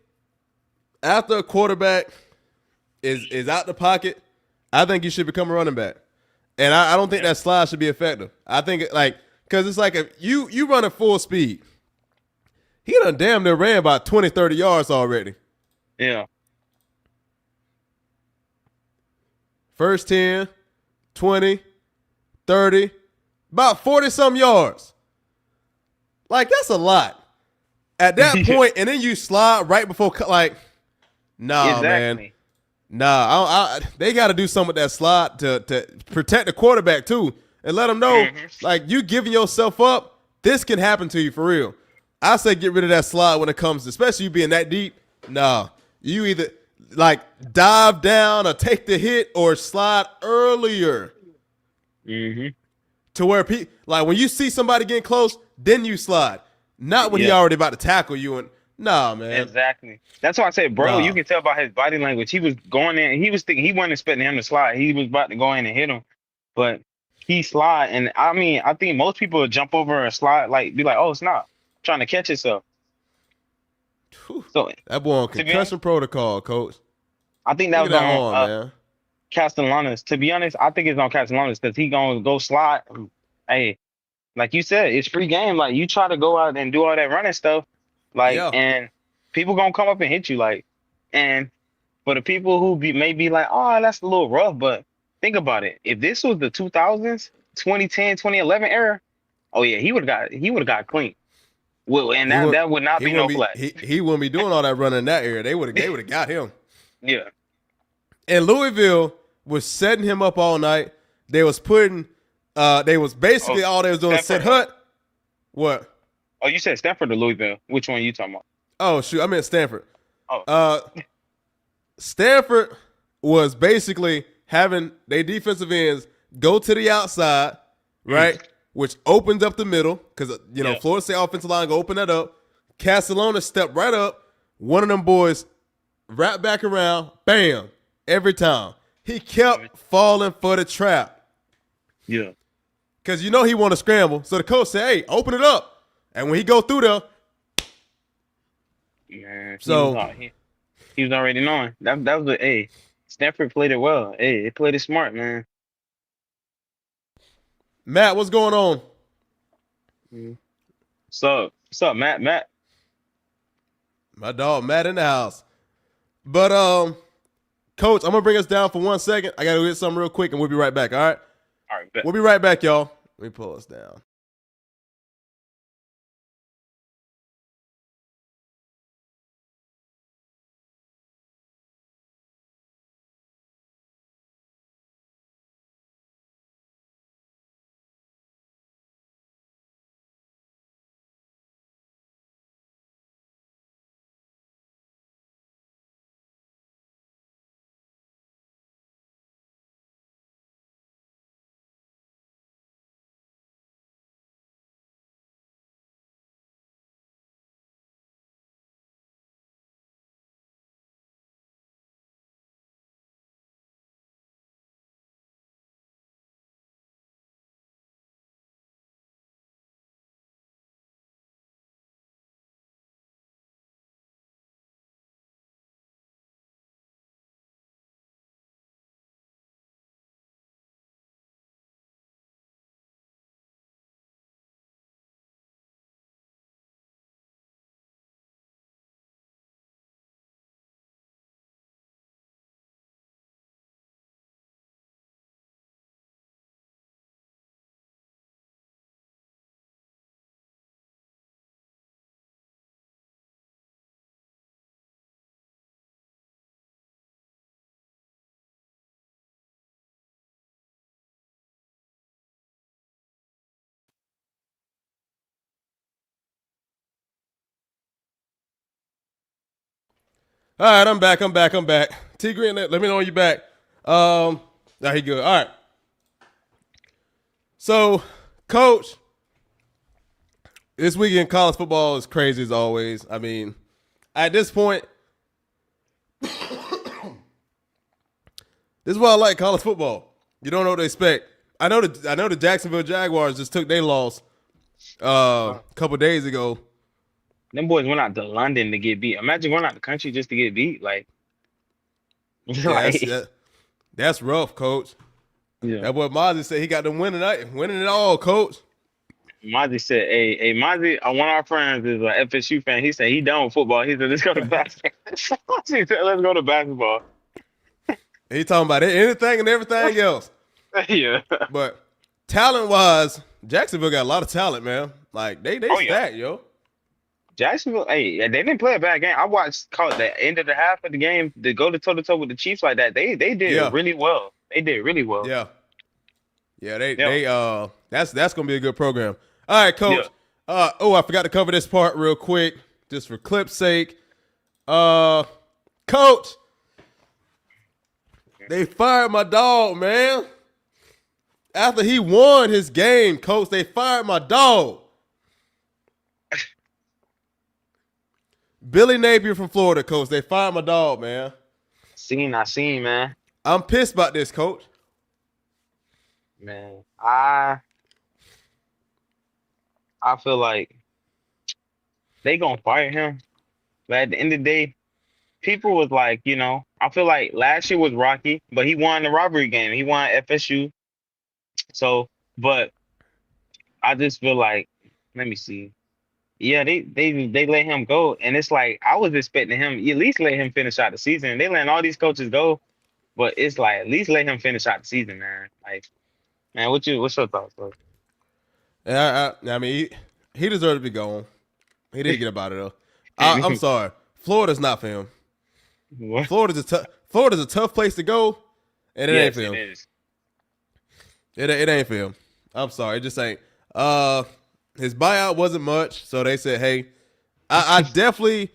after a quarterback is out the pocket, I think you should become a running back. And I don't think that slide should be effective. I think because it's like if you run at full speed, he done damn near ran about 20, 30 yards already. Yeah. First 10, 20, 30, about 40-some yards. Like, that's a lot. At that point, and then you slide right before, like, nah, man. Nah, they got to do something with that slide to protect the quarterback, too, and let them know, like, you giving yourself up, this can happen to you for real. I say get rid of that slide when it comes to, especially you being that deep. Nah, you either, like, dive down or take the hit or slide earlier. To where, like, when you see somebody getting close, then you slide. Not when he already about to tackle you. And nah, man. Exactly. That's why I said, bro, you can tell by his body language. He was going in, and he was thinking, he wasn't expecting him to slide. He was about to go in and hit him. But he slide. And, I mean, I think most people would jump over and slide, like, be like, oh, it's not. Trying to catch itself. So that boy on concussion protocol, coach. I think that was on Castellanos. To be honest, I think it's on Castellanos because he gonna go slide. Hey, like you said, it's free game. Like you try to go out and do all that running stuff, like, and people gonna come up and hit you, like, and for the people who may be like, oh, that's a little rough, but think about it. If this was the 2000s, 2010, 2011 era, oh yeah, he would have got clean. Well, and that would not be no flag. He wouldn't be doing all that running in that area. They would have got him. Yeah. And Louisville was setting him up all night. They was putting they was basically all they was doing set hut. What? Oh, you said Stanford or Louisville? Which one are you talking about? Oh shoot, I meant Stanford. Oh. Stanford was basically having their defensive ends go to the outside, right? Which opens up the middle because, Florida State offensive line go open that up. Castellona stepped right up. One of them boys wrapped back around. Bam. Every time. He kept falling for the trap. Yeah. Because he want to scramble. So the coach said, hey, open it up. And when he go through there. Man, so he was already knowing. That was Stanford played it well. Hey, they played it smart, man. Matt, what's going on? What's up, Matt? My dog, Matt in the house. But, Coach, I'm going to bring us down for 1 second. I got to get something real quick, and we'll be right back, all right? All right, bet. We'll be right back, y'all. Let me pull us down. All right, I'm back. T Green, let me know when you're back. Nah, he good. All right. So, Coach, this weekend college football is crazy as always. I mean, at this point, this is why I like college football. You don't know what to expect. I know the Jacksonville Jaguars just took their loss a couple days ago. Them boys went out to London to get beat. Imagine going out the country just to get beat. Like, that's rough, coach. Yeah. That boy Mozzie said he got them winning it all, coach. Mozzie said, hey, Mozzie, one of our friends is an FSU fan. He said he done with football. He said, let's go to basketball. He said, let's go to basketball. He talking about anything and everything else. Yeah. But talent-wise, Jacksonville got a lot of talent, man. Like, they stacked, yo. Jacksonville, hey, they didn't play a bad game. I caught the end of the half of the game to go to toe-to-toe with the Chiefs like that. They did really well. They did really well. Yeah. Yeah, that's gonna be a good program. All right, coach. Yeah. I forgot to cover this part real quick, just for clip's sake. Coach, they fired my dog, man. After he won his game, coach, they fired my dog. Billy Napier from Florida, coach. They fired my dog, man. I seen, man. I'm pissed about this, coach. Man, I feel like they gonna fire him. But at the end of the day, people was like, I feel like last year was rocky, but he won the rivalry game. He won FSU. So, but I just feel like, let me see. Yeah, they let him go, and it's like I was expecting him at least let him finish out the season. They letting all these coaches go, but it's like at least let him finish out the season, man. Like, man, what's your thoughts, bro? I mean, he deserved to be gone. He didn't get about it though. I'm sorry, Florida's not for him. What? Florida's a tough place to go, and it ain't for him. It is. It ain't for him. I'm sorry, it just ain't. His buyout wasn't much, so they said, "Hey, I definitely,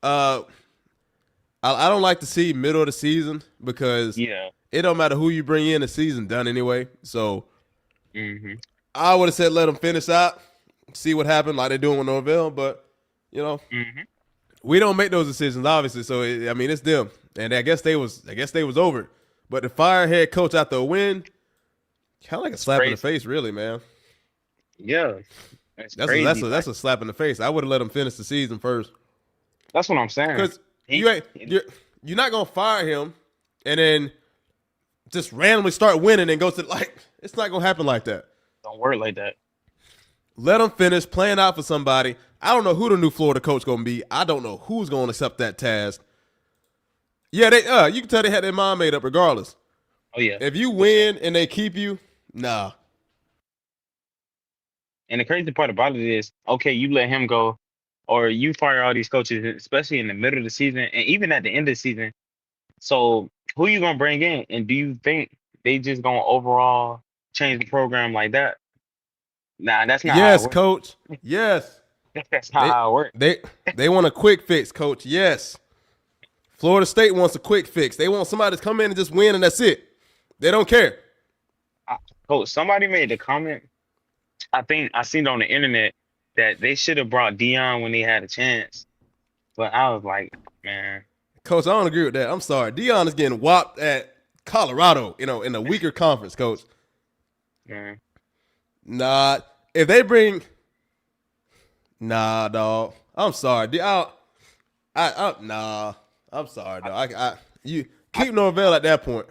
I don't like to see middle of the season because it don't matter who you bring in, the season done anyway. So I would have said let them finish out, see what happened, like they're doing with Norvell. But we don't make those decisions, obviously. So it's them, and I guess they was over it. But the fire head coach after a win, kind of like a slap in the face, really, man. Yeah, that's crazy. That's a slap in the face. I would have let him finish the season first. That's what I'm saying. Because you're not gonna fire him and then just randomly start winning and go to it's not gonna happen like that. Don't work like that. Let him finish playing out for somebody. I don't know who the new Florida coach gonna be. I don't know who's gonna accept that task. Yeah, you can tell they had their mind made up regardless. Oh yeah. If you win and they keep you, nah. And the crazy part about it is, okay, you let him go, or you fire all these coaches, especially in the middle of the season and even at the end of the season. So who you gonna bring in? And do you think they just gonna overall change the program like that? Nah, that's not. Yes, how it works. coach. Yes. That's not how it works. They want a quick fix, coach. Yes. Florida State wants a quick fix. They want somebody to come in and just win, and that's it. They don't care. Coach, somebody made the comment. I think I seen it on the internet that they should have brought Deion when they had a chance. But I was like, man. Coach, I don't agree with that. I'm sorry. Deion is getting whopped at Colorado, in a weaker conference, coach. Yeah. Nah. If they bring Nah, dog. I'm sorry. Nah. I'm sorry, dog. You keep Norvell at that point.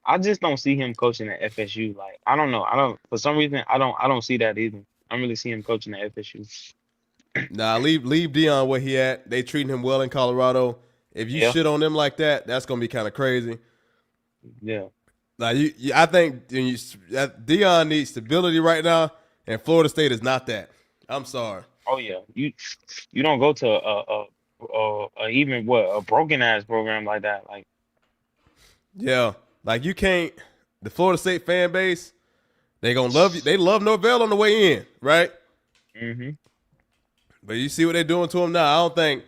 I just don't see him coaching at FSU. Like, I don't know. For some reason I don't see that either. I don't really see him coaching at FSU. Nah, leave Deion where he at. They treating him well in Colorado. If you shit on them like that, that's gonna be kind of crazy. Yeah. Like I think Deion needs stability right now, and Florida State is not that. I'm sorry. Oh yeah, you don't go to a broken ass program like that. Like, yeah, like you can't. The Florida State fan base, they gonna love you. They love Norvell on the way in, right? Mm-hmm. But you see what they're doing to him now. I don't think,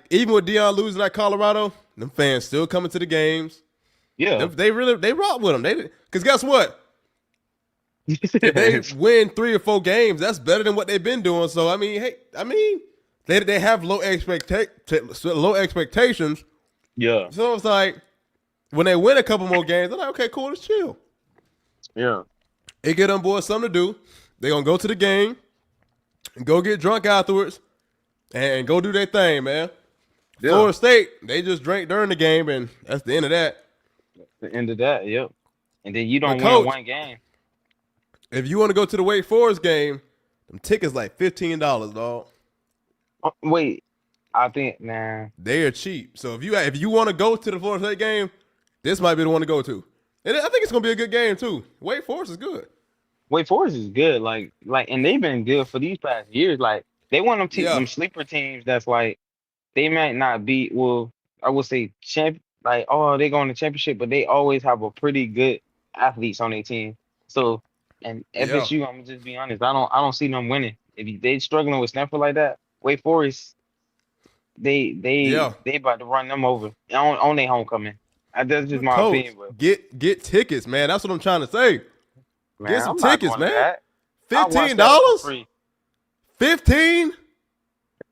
even with Deion losing at Colorado, them fans still coming to the games. Yeah, they rock with him. Because guess what? If they win 3 or 4 games, that's better than what they've been doing. So I mean, they have low expectations. Yeah. So it's like when they win a couple more games, they're like, okay, cool, let's chill. Yeah. It get them boys something to do. They're gonna go to the game and go get drunk afterwards and go do their thing, man. Yeah. Florida State, they just drank during the game, and that's the end of that. The end of that, yep. And then you don't But Coach, win one game. If you want to go to the Wake Forest game, them tickets like $15, dog. Wait, I think they are cheap. So if you want to go to the Florida State game, this might be the one to go to. And I think it's gonna be a good game too. Wake Forest is good. Wake Forest is good. Like, and they've been good for these past years. Like, they want them them sleeper teams that's like they might not be. Well, I would say like, oh, they going to championship, but they always have a pretty good athletes on their team. So, and FSU, I'm gonna just be honest, I don't see them winning. If they struggling with Stanford like that, Wake Forest, they about to run them over on their homecoming. That's just my opinion. But get tickets, man. That's what I'm trying to say. Man, get some tickets, man. $15? 15?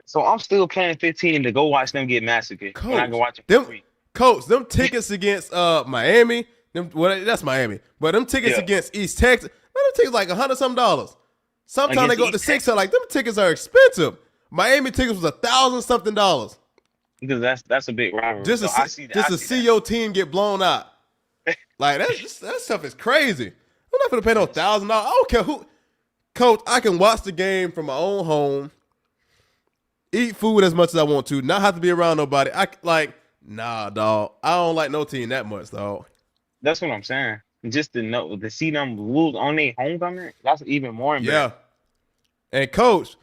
So I'm still paying $15 to go watch them get massacred. Coach, when I can watch it for free. Coach, them tickets against Miami, that's Miami. But them tickets against East Texas, man, them tickets like $100-something. Sometimes they go up to $600. Like, them tickets are expensive. Miami tickets was $1,000-something. Because that's a big rivalry. Just to see your team get blown out. Like, that stuff is crazy. I'm not gonna pay no $1,000. I don't care who. Coach, I can watch the game from my own home, eat food as much as I want to, not have to be around nobody. Nah, dog. I don't like no team that much, dog. That's what I'm saying. Just to see them lose on their homecoming, that's even more embarrassing. Yeah. And Coach,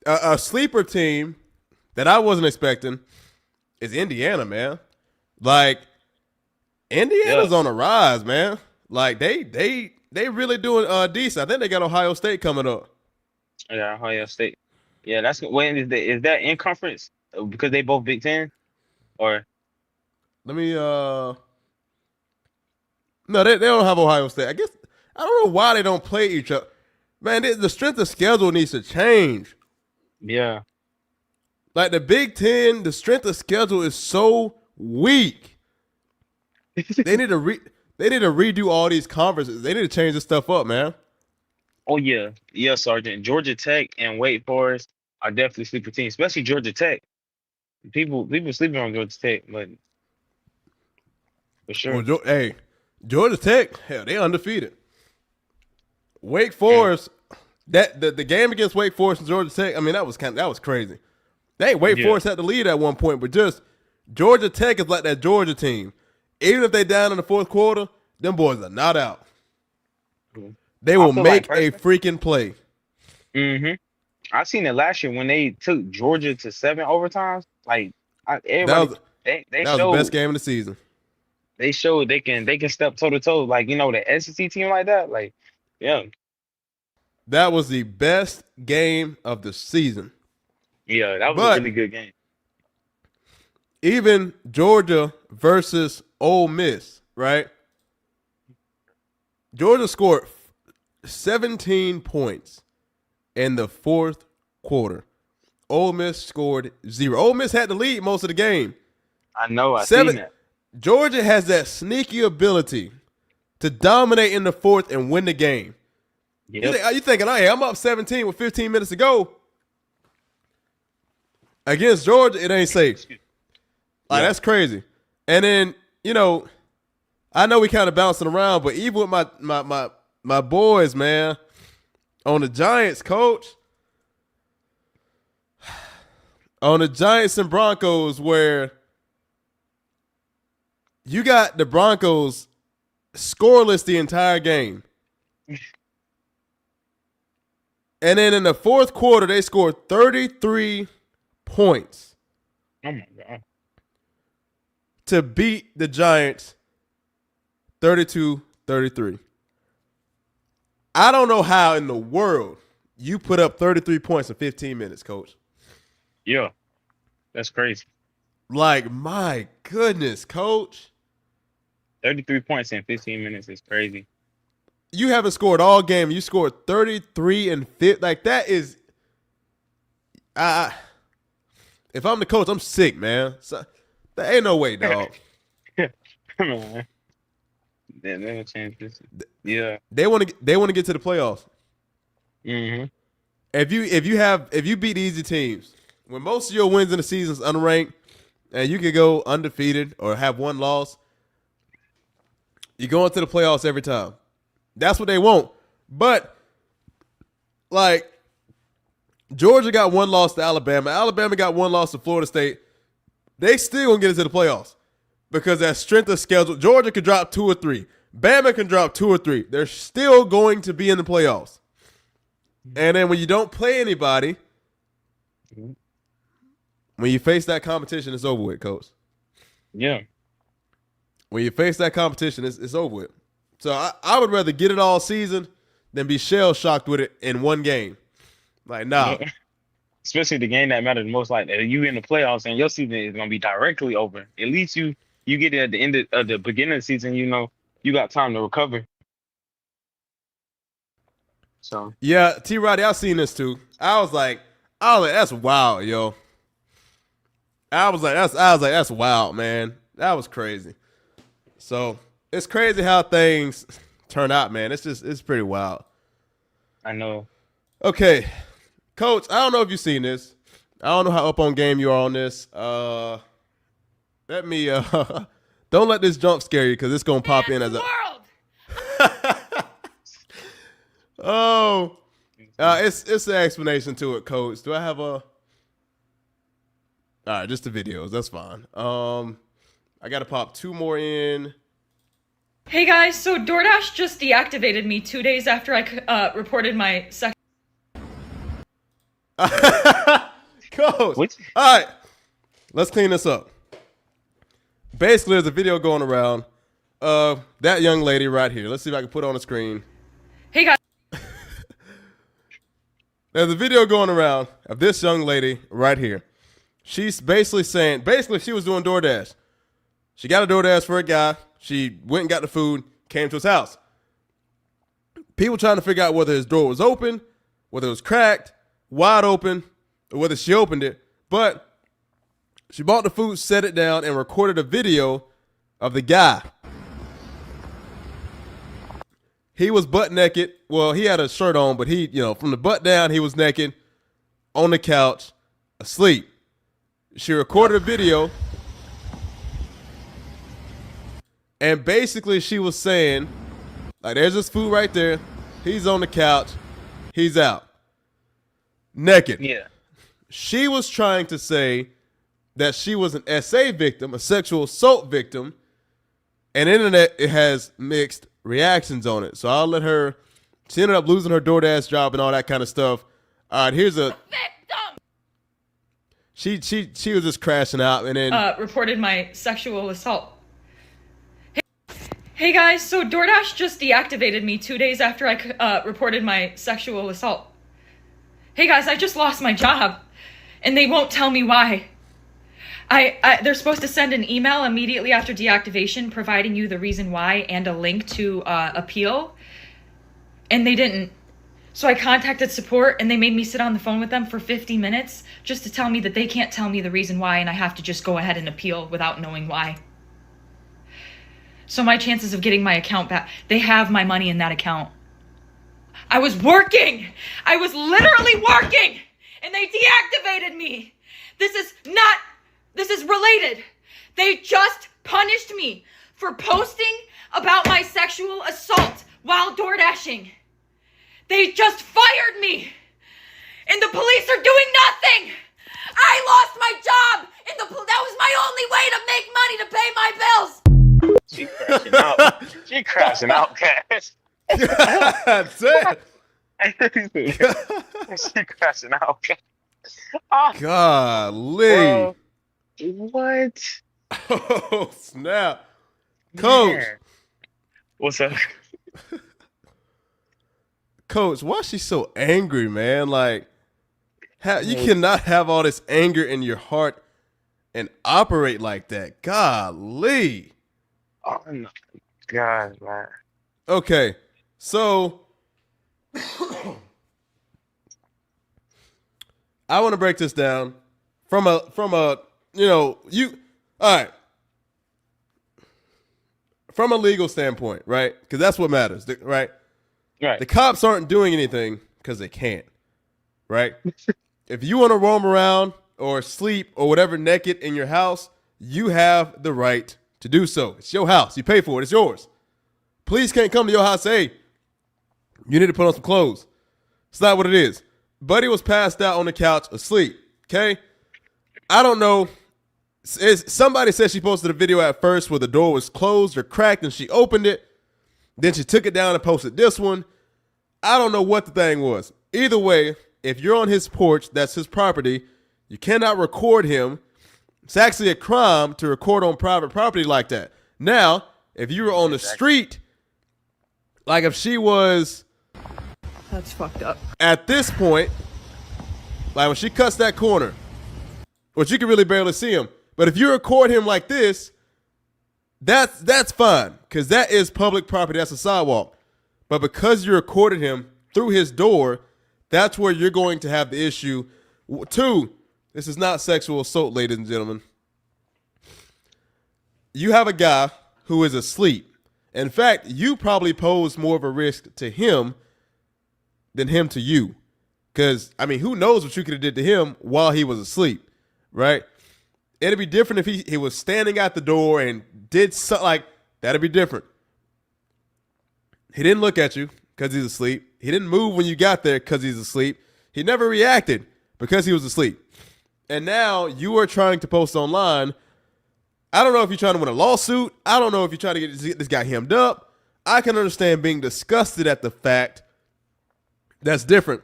a sleeper team that I wasn't expecting is Indiana, man. Like, Indiana's on the rise, man. Like, they really doing decent. I think they got Ohio State coming up. Yeah, Ohio State. Yeah, that's when is that in conference because they both Big Ten, or? Let me no, they don't have Ohio State. I guess I don't know why they don't play each other. Man, the strength of schedule needs to change. Yeah. Like the Big Ten, the strength of schedule is so weak. They need to redo all these conferences. They need to change this stuff up, man. Oh yeah, Sergeant. Georgia Tech and Wake Forest are definitely sleeper teams, especially Georgia Tech. People sleeping on Georgia Tech, but for sure. Well, Georgia Tech, hell, they undefeated. Wake Forest, the game against Wake Forest and Georgia Tech, I mean, that was crazy. Wake Forest had the lead at one point, but just Georgia Tech is like that Georgia team. Even if they down in the fourth quarter, them boys are not out. They will make a freaking play. Mm-hmm. I seen it last year when they took Georgia to 7 overtimes. Like everybody, that was the best game of the season. They showed they can step toe to toe, like the SEC team like that. Like, yeah, that was the best game of the season. Yeah, that was a really good game. Even Georgia versus Ole Miss, right? Georgia scored 17 points in the fourth quarter. Ole Miss scored 0. Ole Miss had the lead most of the game. I know. I seen that. Georgia has that sneaky ability to dominate in the fourth and win the game. Yep. You thinking, hey, I'm up 17 with 15 minutes to go. Against Georgia, it ain't safe. Like, that's crazy. And then, I know we kind of bouncing around, but even with my boys, man, on the Giants, Coach, on the Giants and Broncos, where you got the Broncos scoreless the entire game. And then in the fourth quarter, they scored 33 points. Oh, my God. To beat the Giants 32-33. I don't know how in the world you put up 33 points in 15 minutes, Coach. Yeah, that's crazy. Like, my goodness, Coach. 33 points in 15 minutes is crazy. You haven't scored all game. You scored 33 and 5. Like, that is if I'm the coach, I'm sick, man. So, there ain't no way, dog. Come on. They're gonna change this. Yeah. They want to get to the playoffs. Mm-hmm. If you beat easy teams, when most of your wins in the season is unranked, and you can go undefeated or have one loss, you go into the playoffs every time. That's what they want. But like Georgia got one loss to Alabama. Alabama got one loss to Florida State. They still gonna get into the playoffs because that strength of schedule. Georgia could drop 2 or 3. Bama can drop 2 or 3. They're still going to be in the playoffs. And then when you don't play anybody, when you face that competition, it's over with, Coach. Yeah. When you face that competition, it's over with. So I would rather get it all season than be shell-shocked with it in one game. Like, nah. Especially the game that matters the most, like you in the playoffs and your season is gonna be directly over. At least you get it at the end of the beginning of the season, you know, you got time to recover. So yeah, T. Roddy, I've seen this too. I was like, that's wild, yo. I was like, that's wild, man. That was crazy. So it's crazy how things turn out, man. It's pretty wild. I know. Okay, Coach, I don't know if you've seen this. I don't know how up on game you are on this. Let me don't let this jump scare you because it's gonna pop in as a oh, it's an explanation to it, Coach. Do I have a? All right, just the videos. That's fine. I got to pop 2 more in. Hey guys, so DoorDash just deactivated me 2 days after I reported my sex. Coach. What? All right, let's clean this up. Basically, there's a video going around of that young lady right here. Let's see if I can put it on the screen. Hey guys. There's a video going around of this young lady right here. She's basically saying, she was doing DoorDash. She got a DoorDash for a guy. She went and got the food, came to his house. People trying to figure out whether his door was open, whether it was cracked, wide open, or whether she opened it. But she bought the food, set it down, and recorded a video of the guy. He was butt naked. Well, he had a shirt on, but he, from the butt down, he was naked on the couch, asleep. She recorded a video, and basically she was saying, like, there's this food right there. He's on the couch. He's out. Naked. Yeah. She was trying to say that she was an SA victim, a sexual assault victim, and the internet, it has mixed reactions on it. So I'll let her. She ended up losing her DoorDash job and all that kind of stuff. All right, here's a victim. She was just crashing out and then Reported my sexual assault. Hey guys, so DoorDash just deactivated me 2 days after I reported my sexual assault. Hey guys, I just lost my job, and they won't tell me why. They're supposed to send an email immediately after deactivation providing you the reason why and a link to appeal, and they didn't. So I contacted support, and they made me sit on the phone with them for 50 minutes just to tell me that they can't tell me the reason why, and I have to just go ahead and appeal without knowing why. So my chances of getting my account back, they have my money in that account. I was working! I was literally working! And they deactivated me! This is related. They just punished me for posting about my sexual assault while DoorDashing. They just fired me! And the police are doing nothing! I lost my job! And that was my only way to make money to pay my bills! She crashing out. She crashing out, Cash. That's it. She crashing out, Cash. Oh, Golly. bro. What? Oh, snap. Coach. Man. What's up? Coach, why is she so angry, man? Like, you cannot have all this anger in your heart and operate like that. Golly. Oh, my God, man. Okay. So I want to break this down from a all right. From a legal standpoint, right? Because that's what matters, right? Right. The cops aren't doing anything because they can't, right? If you want to roam around or sleep or whatever naked in your house, you have the right to do so. It's your house. You pay for it. It's yours. Police can't come to your house and say, hey, you need to put on some clothes. It's not what it is. Buddy was passed out on the couch asleep, okay? I don't know. Somebody said she posted a video at first where the door was closed or cracked and she opened it. Then she took it down and posted this one. I don't know what the thing was. Either way, if you're on his porch, that's his property. You cannot record him. It's actually a crime to record on private property like that. Now, if you were on the street, like if she was... That's fucked up. At this point, like when she cuts that corner, which you can really barely see him, but if you record him like this, that's fine, because that is public property. That's a sidewalk. But because you recorded him through his door, that's where you're going to have the issue. 2, this is not sexual assault, ladies and gentlemen. You have a guy who is asleep. In fact, you probably pose more of a risk to him than him to you. Because, I mean, who knows what you could have did to him while he was asleep, right? It'd be different if he was standing at the door and did something like, that'd be different. He didn't look at you because he's asleep. He didn't move when you got there because he's asleep. He never reacted because he was asleep. And now you are trying to post online. I don't know if you're trying to win a lawsuit. I don't know if you're trying to get this guy hemmed up. I can understand being disgusted at the fact. That's different.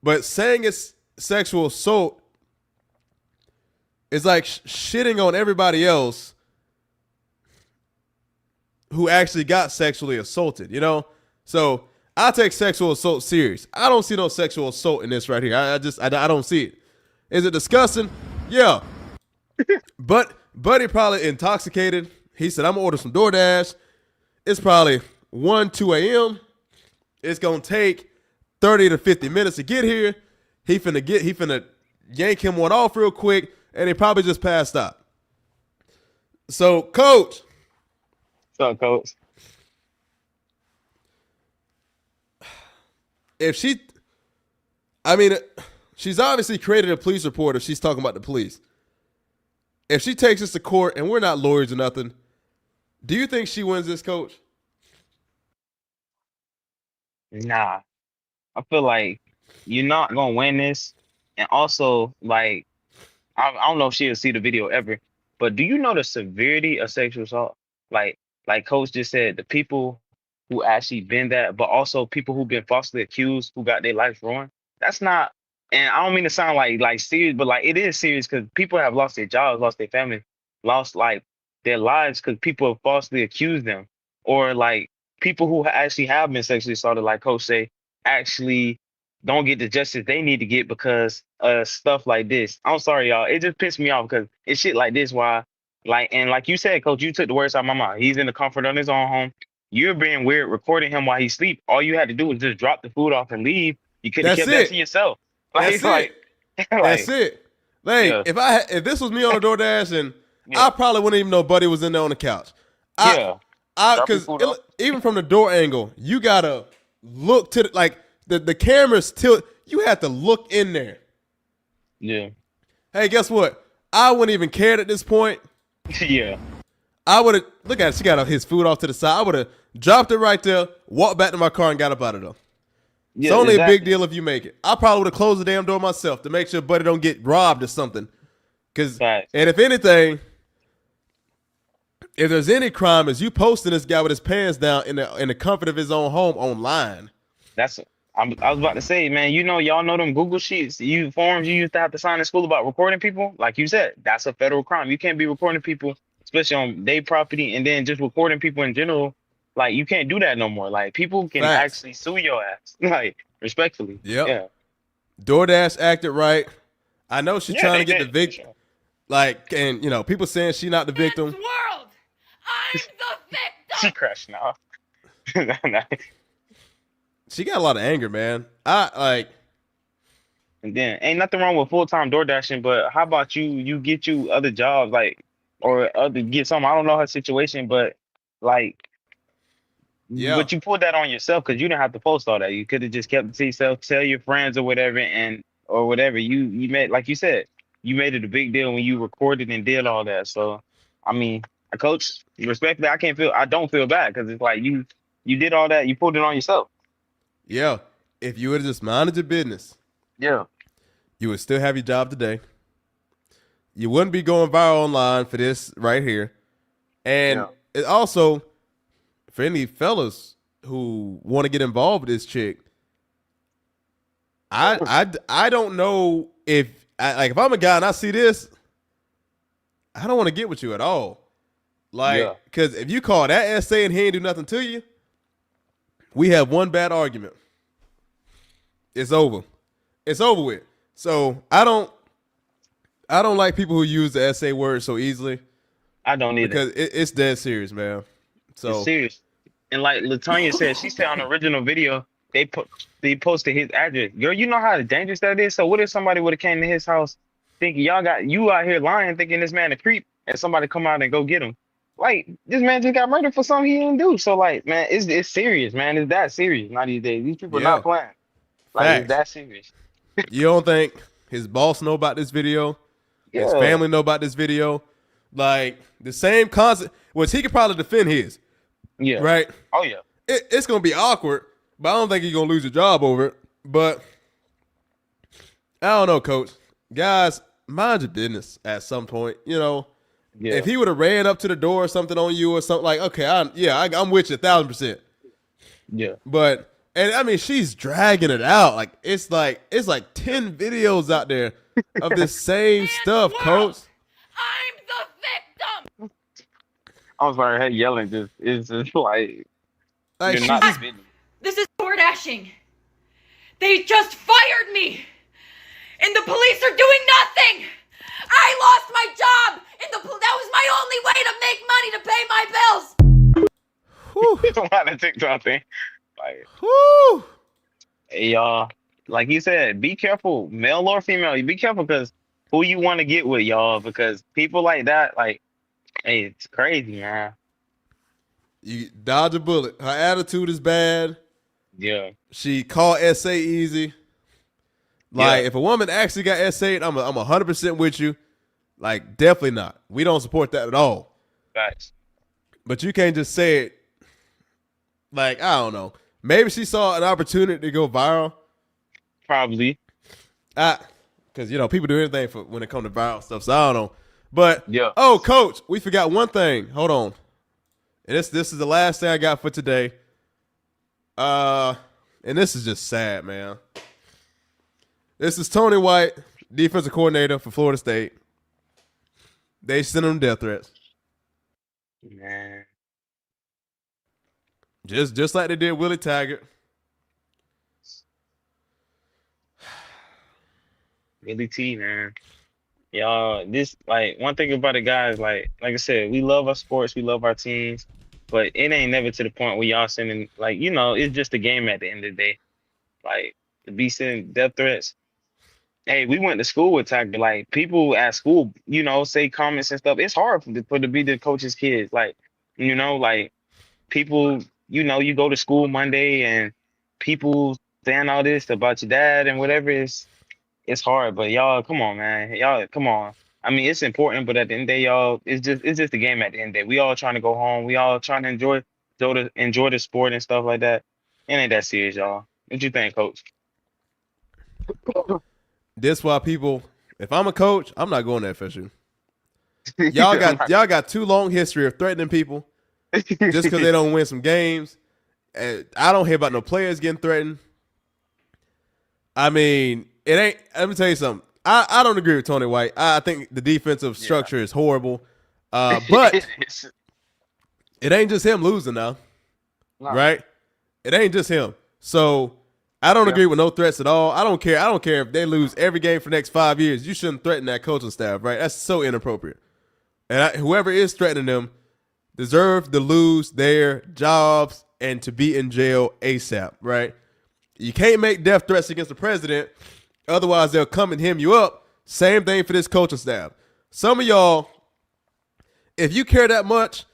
But saying it's sexual assault is like shitting on everybody else who actually got sexually assaulted, you know? So I take sexual assault serious. I don't see no sexual assault in this right here. I don't see it. Is it disgusting? Yeah. But Buddy probably intoxicated. He said, I'm gonna order some DoorDash. It's probably 1, 2 a.m. It's gonna take 30 to 50 minutes to get here. He finna yank him one off real quick, and he probably just passed out. So, Coach. What's up, Coach? She's obviously created a police report if she's talking about the police. If she takes us to court, and we're not lawyers or nothing, do you think she wins this, Coach? Nah. I feel like you're not gonna win this. And also, like, I don't know if she'll see the video ever, but do you know the severity of sexual assault? Like Coach just said, the people who actually been that, but also people who've been falsely accused, who got their lives ruined. That's not, and I don't mean to sound like serious, but like it is serious because people have lost their jobs, lost their family, lost like their lives because people have falsely accused them, or like people who actually have been sexually assaulted, like Coach say, actually don't get the justice they need to get because stuff like this. I'm sorry, y'all. It just pissed me off because it's shit like this. Why, like you said, Coach, you took the words out of my mouth. He's in the comfort of his own home. You're being weird, recording him while he sleep. All you had to do was just drop the food off and leave. You could have kept that to yourself. That's it. That's it. Like, yeah. If this was me on a DoorDash, and yeah. I probably wouldn't even know Buddy was in there on the couch. Because even from the door angle, you gotta look to the camera's tilt. You have to look in there. Yeah. Hey, guess what? I wouldn't even cared at this point. Yeah. I would have look at it. She got his food off to the side. I would have dropped it right there, walked back to my car, and got up out of there. Yeah, it's only a big deal if you make it. I probably would have closed the damn door myself to make sure Buddy don't get robbed or something. And if anything, if there's any crime, is you posting this guy with his pants down in the comfort of his own home online. I was about to say, man, y'all know them Google Sheets, forms you used to have to sign in school about recording people. Like you said, that's a federal crime. You can't be recording people, especially on their property, and then just recording people in general. Like, you can't do that no more. Like, people can actually sue your ass. Like, respectfully. Yep. Yeah. DoorDash acted right. I know she's trying to get the victim. Sure. Like, and, people saying she's not the victim. World, I'm the victim. She crashed now. She got a lot of anger, man. I like. And then ain't nothing wrong with full-time DoorDashing, but how about you get you other jobs, like, or other get something. I don't know her situation, but like, Yeah. but you pulled that on yourself because you didn't have to post all that. You could have just kept it to yourself, tell your friends or whatever, and or whatever. You made, like you said, you made it a big deal when you recorded and did all that. So, I mean, coach, respectfully, I don't feel bad because it's like you did all that, you pulled it on yourself. Yeah. If you would have just minded your business, Yeah. you would still have your job today. You wouldn't be going viral online for this right here. And it also, for any fellas who want to get involved with this chick, I don't know if I'm a guy and I see this, I don't want to get with you at all. Like, because if you call that essay and he ain't do nothing to you, we have one bad argument. It's over. It's over with. So I don't like people who use the essay word so easily. I don't either. Because it's dead serious, man. So it's serious. And like LaTanya said, she said on the original video, they posted his address. Girl, you know how dangerous that is? So what if somebody would have came to his house thinking you out here lying, thinking this man a creep, and somebody come out and go get him? Like, this man just got murdered for something he didn't do. So like, man, it's serious, man. It's that serious. Not these days. These people are not playing. Like, Facts. it's that serious. You don't think his boss know about this video? His family know about this video? Like, the same concept, which he could probably defend his. Yeah. Right? Oh, yeah. It's going to be awkward, but I don't think he's going to lose your job over it. But I don't know, coach. Guys, mind your business at some point. You know, if he would have ran up to the door or something on you or something, like, okay, I'm with you 1,000%. Yeah. But, and I mean, she's dragging it out. Like it's like 10 videos out there of the same stuff, coach. I'm the victim. I was like, hey, yelling it's just like Like you're she's not just, This is DoorDashing. They just fired me. And the police are doing nothing. I lost my job. And that was my only way to make money to pay my bills. whew, on the TikTok thing. Like, whew. hey, y'all, like you said, be careful, male or female. You be careful because who you want to get with, y'all, because people like that, like, hey, it's crazy, man. You dodge a bullet. Her attitude is bad. Yeah. She called SA easy. Like, if a woman actually got SA'd, I'm 100% with you. Like, definitely not. We don't support that at all. Facts. But you can't just say it. Like, I don't know. Maybe she saw an opportunity to go viral. Probably. Because, you know, people do anything for when it comes to viral stuff, so I don't know. But, Yeah. oh, coach, we forgot one thing. Hold on. And this is the last thing I got for today. And this is just sad, man. This is Tony White, defensive coordinator for Florida State. They sent him death threats. Man. Just like they did Willie Taggart. Really T, man. Y'all, this, like, one thing about it, guys, like I said, we love our sports, we love our teams, but it ain't never to the point where y'all sending, like, you know, it's just a game at the end of the day. Like, to be sending death threats. Hey, we went to school with Taggart. Like, people at school, you know, say comments and stuff. It's hard to be the coach's kids. Like, you know, like, people, you know, you go to school Monday and people saying all this about your dad and whatever. It's hard, but y'all, come on, man. Y'all, come on. I mean, it's important, but at the end of the day, y'all, it's just a game at the end of the day. We all trying to go home. We all trying to enjoy the sport and stuff like that. It ain't that serious, y'all. What you think, coach? This why people, if I'm a coach, I'm not going to FSU. Y'all got too long history of threatening people just because they don't win some games. And I don't hear about no players getting threatened. I mean, it ain't. Let me tell you something. I don't agree with Tony White. I think the defensive structure is horrible. But it ain't just him losing now, right? It ain't just him. So I don't agree with no threats at all. I don't care. I don't care if they lose every game for the next 5 years. You shouldn't threaten that coaching staff, right? That's so inappropriate. And whoever is threatening them deserve to lose their jobs and to be in jail ASAP, right? You can't make death threats against the president. Otherwise, they'll come and hem you up. Same thing for this coaching staff. Some of y'all, if you care that much,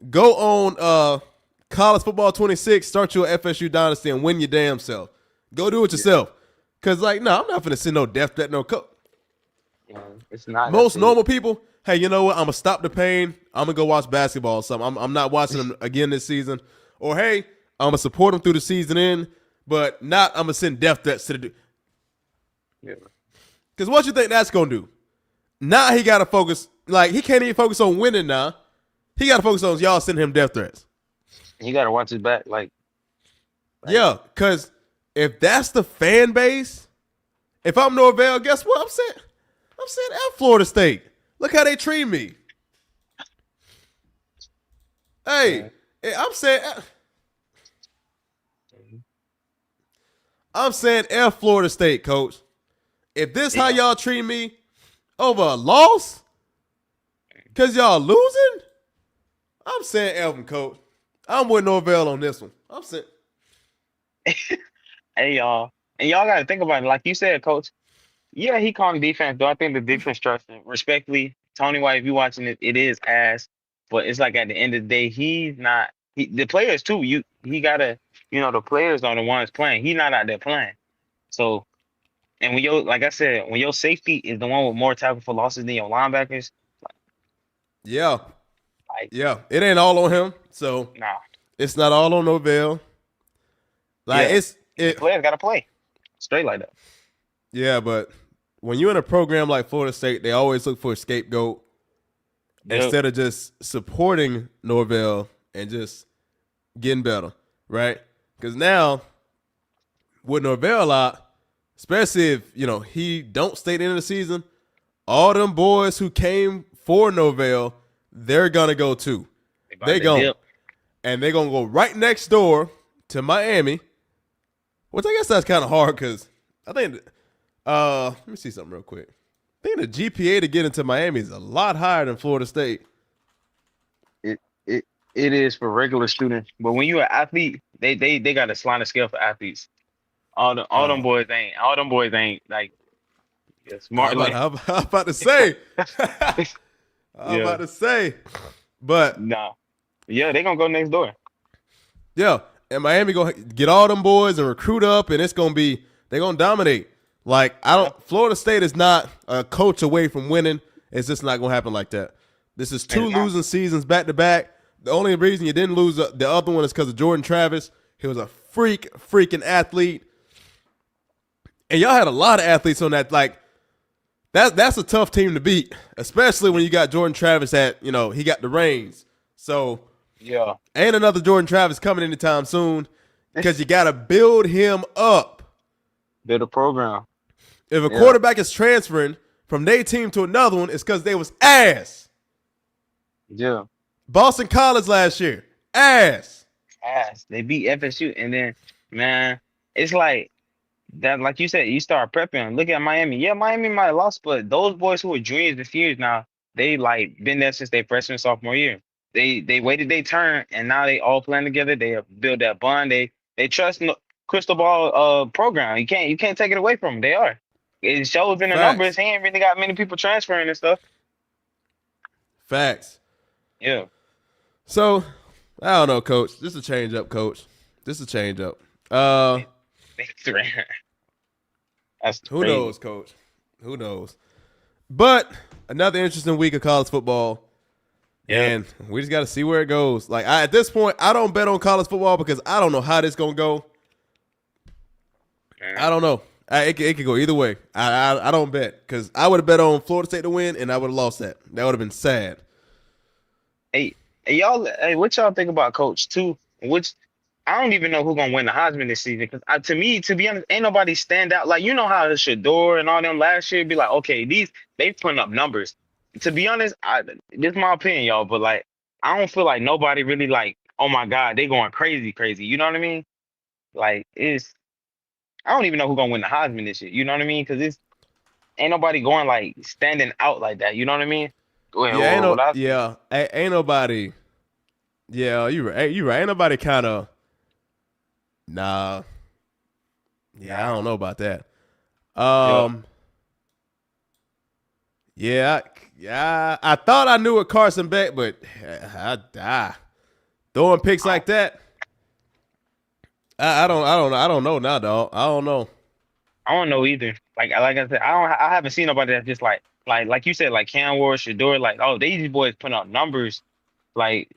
go on College Football 26, start your FSU Dynasty, and win your damn self. Go do it yourself. Because, like, no, I'm not going to send no death threat, no coach. It's not. Most normal people, hey, you know what? I'm going to stop the pain. I'm going to go watch basketball or something. I'm not watching them again this season. Or, hey, I'm going to support them through the season end, but not I'm going to send death threats to the dude. Yeah. Because what you think that's going to do? Now he got to focus. Like, he can't even focus on winning now. He got to focus on y'all sending him death threats. He got to watch his back. Like yeah, because if that's the fan base, if I'm Norvell, guess what? I'm saying at Florida State. Look how they treat me. Hey, I'm saying F Florida State, coach. If this how y'all treat me over a loss, because y'all losing, I'm saying F them, coach. I'm with Norvell on this one. I'm saying. Hey, y'all. And y'all got to think about it. Like you said, coach. Yeah, he called defense. Do I think the defense trusts him? Respectfully, Tony White, if you're watching it, it is ass. But it's like at the end of the day, he's not. The players, too. He got to, the players are the ones playing. He's not out there playing. So, and like I said, when your safety is the one with more tackle for losses than your linebackers. Yeah. Like, yeah. It ain't all on him. So, nah. It's not all on Norvell. Like, the players got to play straight like that. Yeah, but when you're in a program like Florida State, they always look for a scapegoat instead of just supporting Norvell and just getting better, right? Because now, with Norvell out, especially if, he don't stay at the end of the season, all them boys who came for Norvell, they're going to go too. They're going. And they're going to go right next door to Miami, which I guess that's kind of hard because I think let me see something real quick. I think the GPA to get into Miami is a lot higher than Florida State. It is for regular students, but when you're an athlete, they got a sliding scale for athletes. All them boys ain't like smart. I'm about to say. About to say, but no, yeah, they gonna go next door. Yeah, and Miami gonna get all them boys and recruit up, and they're gonna dominate. Like Florida State is not a coach away from winning. It's just not gonna happen like that. This is two losing seasons back to back. The only reason you didn't lose the other one is because of Jordan Travis. He was a freaking athlete, and y'all had a lot of athletes on that. Like that's a tough team to beat, especially when you got Jordan Travis at he got the reins. So yeah, ain't another Jordan Travis coming anytime soon because you got to build him up. Build a program. If a quarterback is transferring from their team to another one, it's because they was ass. Yeah. Boston College last year, ass. They beat FSU, and then man, it's like that. Like you said, you start prepping. Look at Miami. Yeah, Miami might have lost, but those boys who are juniors this year now, they like been there since their freshman sophomore year. They waited their turn, and now they all playing together. They have built that bond. They trust Crystal Ball program. You can't take it away from them. They are. It shows in the numbers. He ain't really got many people transferring and stuff. Facts. Yeah. So, I don't know, Coach. This is a change up, Coach. This is a change up. That's who crazy. knows, Coach? Who knows? But another interesting week of college football. Yeah. And we just got to see where it goes. Like at this point, I don't bet on college football because I don't know how this gonna go. I don't know. It could go either way. I don't bet because I would have bet on Florida State to win and I would have lost that. That would have been sad. Hey, y'all. Hey, what y'all think about Coach too? Which I don't even know who's gonna win the Heisman this season. Because to me, to be honest, ain't nobody stand out. Like how Shador and all them last year be like, okay, they putting up numbers. To be honest, this is my opinion, y'all. But like, I don't feel like nobody really like, oh my God, they going crazy. You know what I mean? Like I don't even know who's gonna win the Heisman this year. You know what I mean? Because ain't nobody going like standing out like that. You know what I mean? Ain't nobody. Yeah, you right. Ain't nobody kind of. Nah. Yeah, I don't know about that. Yeah, I thought I knew a Carson Beck, but throwing picks like that, I don't know now, dog. I don't know. I don't know either. Like I said, I haven't seen nobody that's just like you said, like Cam Ward, Shador, like, oh, these boys putting up numbers. Like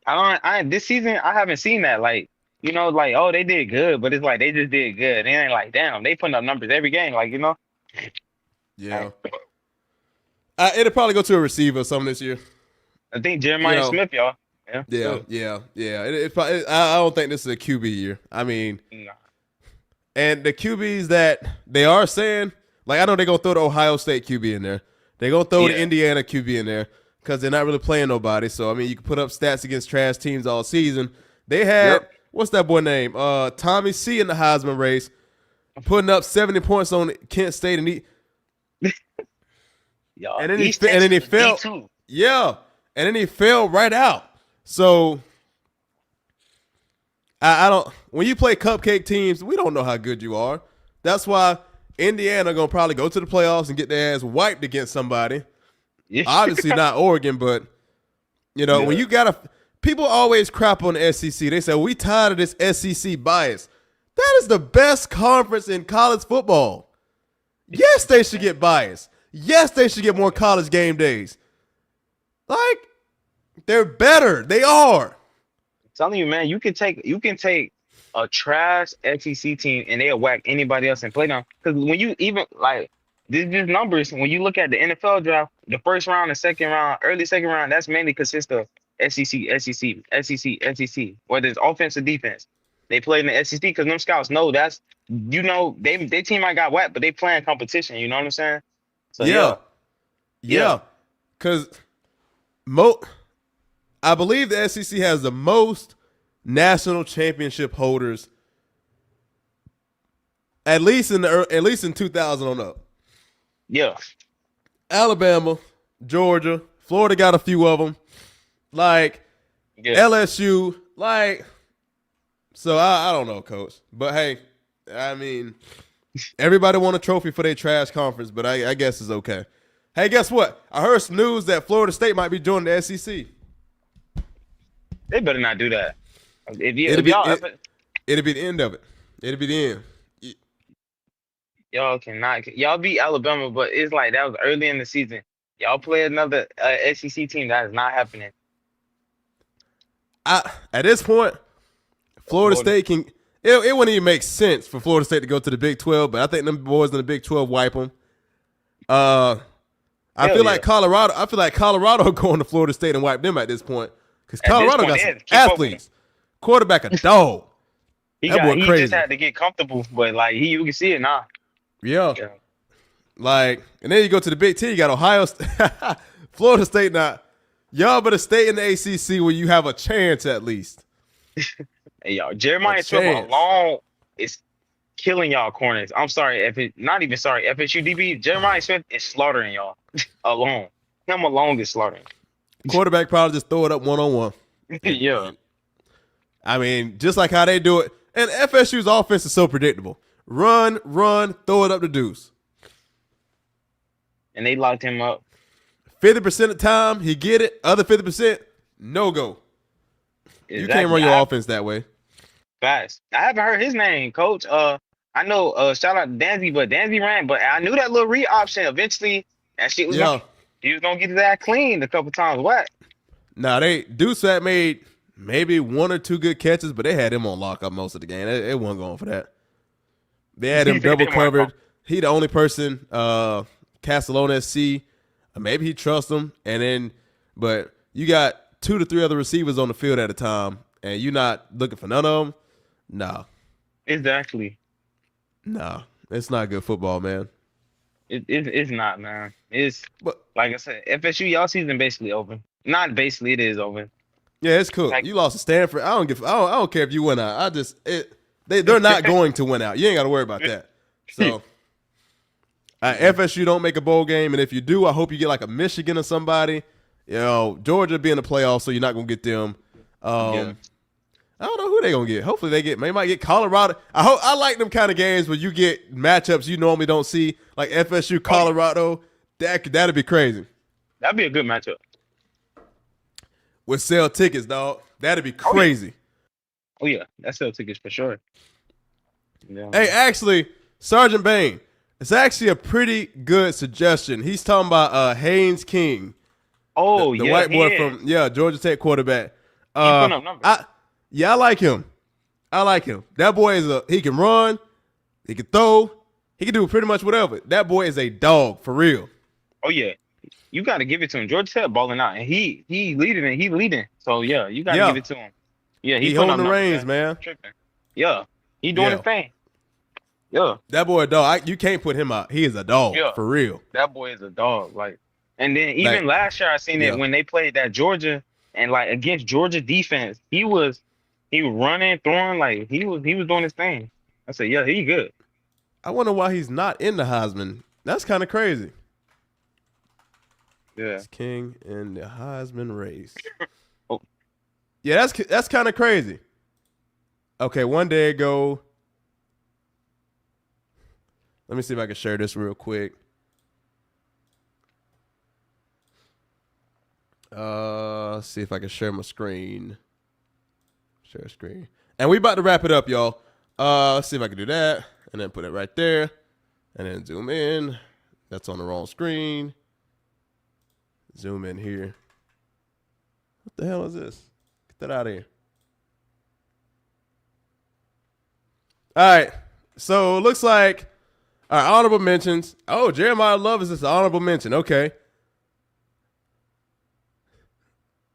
I this season I haven't seen that. Like, you know, like, oh, they did good, but it's like they just did good. They ain't like, damn, they putting up numbers every game, like, you know. Yeah. It'll probably go to a receiver or something this year. I think Jeremiah Smith, y'all. Yeah. I don't think this is a QB year. I mean, Nah. and the QBs that they are saying, like, I know they're going to throw the Ohio State QB in there. They're going to throw the Indiana QB in there because they're not really playing nobody. So, I mean, you can put up stats against trash teams all season. They had, what's that boy name? Tommy C in the Heisman race, putting up 70 points on Kent State. And then he fell. Yeah. And then he fell right out. So, I don't – when you play cupcake teams, we don't know how good you are. That's why Indiana going to probably go to the playoffs and get their ass wiped against somebody. Yeah. Obviously not Oregon, but, you know, when you got to – people always crap on the SEC. They say, we tired of this SEC bias. That is the best conference in college football. Yes, they should get biased. Yes, they should get more college game days. Like, they're better. They are. I'm telling you, man, you can take a trash SEC team and they'll whack anybody else and play them. Because when you even like these numbers, when you look at the NFL draft, the first round, the second round, early second round, that's mainly consist of SEC, whether it's offense or defense. They play in the SEC because them scouts know that's, you know, they team might got whacked, but they playing competition. You know what I'm saying? So yeah. Because I believe the SEC has the most national championship holders, at least in 2000 on up. Yeah. Alabama, Georgia, Florida got a few of them. Like LSU, like. So I don't know, Coach, but hey, I mean, everybody won a trophy for their trash conference, but I guess it's okay. Hey, guess what? I heard some news that Florida State might be joining the SEC. They better not do that. It'll be the end of it. It'll be the end. Y'all cannot. Y'all beat Alabama, but it's like that was early in the season. Y'all play another SEC team. That is not happening. At this point, Florida State can. It wouldn't even make sense for Florida State to go to the Big 12, but I think them boys in the Big 12 wipe them. I feel like Colorado going to Florida State and wipe them at this point because Colorado got some athletes. Quarterback a dog. He just had to get comfortable, but like you can see it now. Yeah. Like, and then you go to the Big Ten, you got Ohio State, Florida State. Now, y'all better stay in the ACC where you have a chance at least. Hey, y'all, Jeremiah Smith alone is killing y'all corners. I'm sorry, FSU DB, Jeremiah Smith is slaughtering y'all alone. Him alone is slaughtering. Quarterback probably just throw it up one-on-one. Yeah. I mean, just like how they do it. And FSU's offense is so predictable. Run, throw it up the deuce. And they locked him up. 50% of the time, he get it. Other 50%, no go. Exactly. You can't run your offense that way. Fast. I haven't heard his name, Coach. I know. Shout out to Danzy, but Danzy ran. But I knew that little read option. Eventually, that shit was he was gonna get his ass cleaned a couple times. What? Nah, Deuce had made maybe one or two good catches, but they had him on lockup most of the game. They wasn't going for that. They had him double covered. He the only person Castellones see. Maybe he trusts him, but you got 2 to 3 other receivers on the field at a time, and you're not looking for none of them. No. Exactly. No, it's not good football, man. It's not, man. But like I said, FSU y'all season basically over. Not basically, it is over. Yeah, it's cool. You lost to Stanford. I don't care if you win out. They're not going to win out. You ain't got to worry about that. So, FSU don't make a bowl game, and if you do, I hope you get like a Michigan or somebody. You know, Georgia be in the playoffs, so you're not gonna get them. I don't know who they gonna get. Hopefully they might get Colorado. I like them kind of games where you get matchups you normally don't see, like FSU Colorado. That'd be crazy. That'd be a good matchup. With sell tickets, dog. That'd be crazy. Oh yeah, that's sell tickets for sure. Yeah. Hey, actually, Sergeant Bain, it's actually a pretty good suggestion. He's talking about Haynes King. Oh, the white boy from Georgia Tech quarterback. Putting up numbers. I like him. That boy he can run, he can throw, he can do pretty much whatever. That boy is a dog for real. Oh yeah, you got to give it to him. Georgia Tech balling out, and he leading. So yeah, you got to give it to him. Yeah, he holding the reins, man. Yeah, he doing his thing. Yeah, that boy a dog. You can't put him out. He is a dog for real. That boy is a dog. Like, and then even last year I seen it when they played that Georgia and like against Georgia defense, he was running, throwing, like he was doing his thing. I said, yeah, he good. I wonder why he's not in the Heisman. That's kind of crazy. Yeah, he's King in the Heisman race. Oh, yeah, that's kind of crazy. Okay, one day ago. Let me see if I can share this real quick. Let's see if I can share my screen. Share screen. And we about to wrap it up, y'all. Let's see if I can do that. And then put it right there. And then zoom in. That's on the wrong screen. Zoom in here. What the hell is this? Get that out of here. All right. So it looks like our honorable mentions. Oh, Jeremiah Love is just an honorable mention. Okay.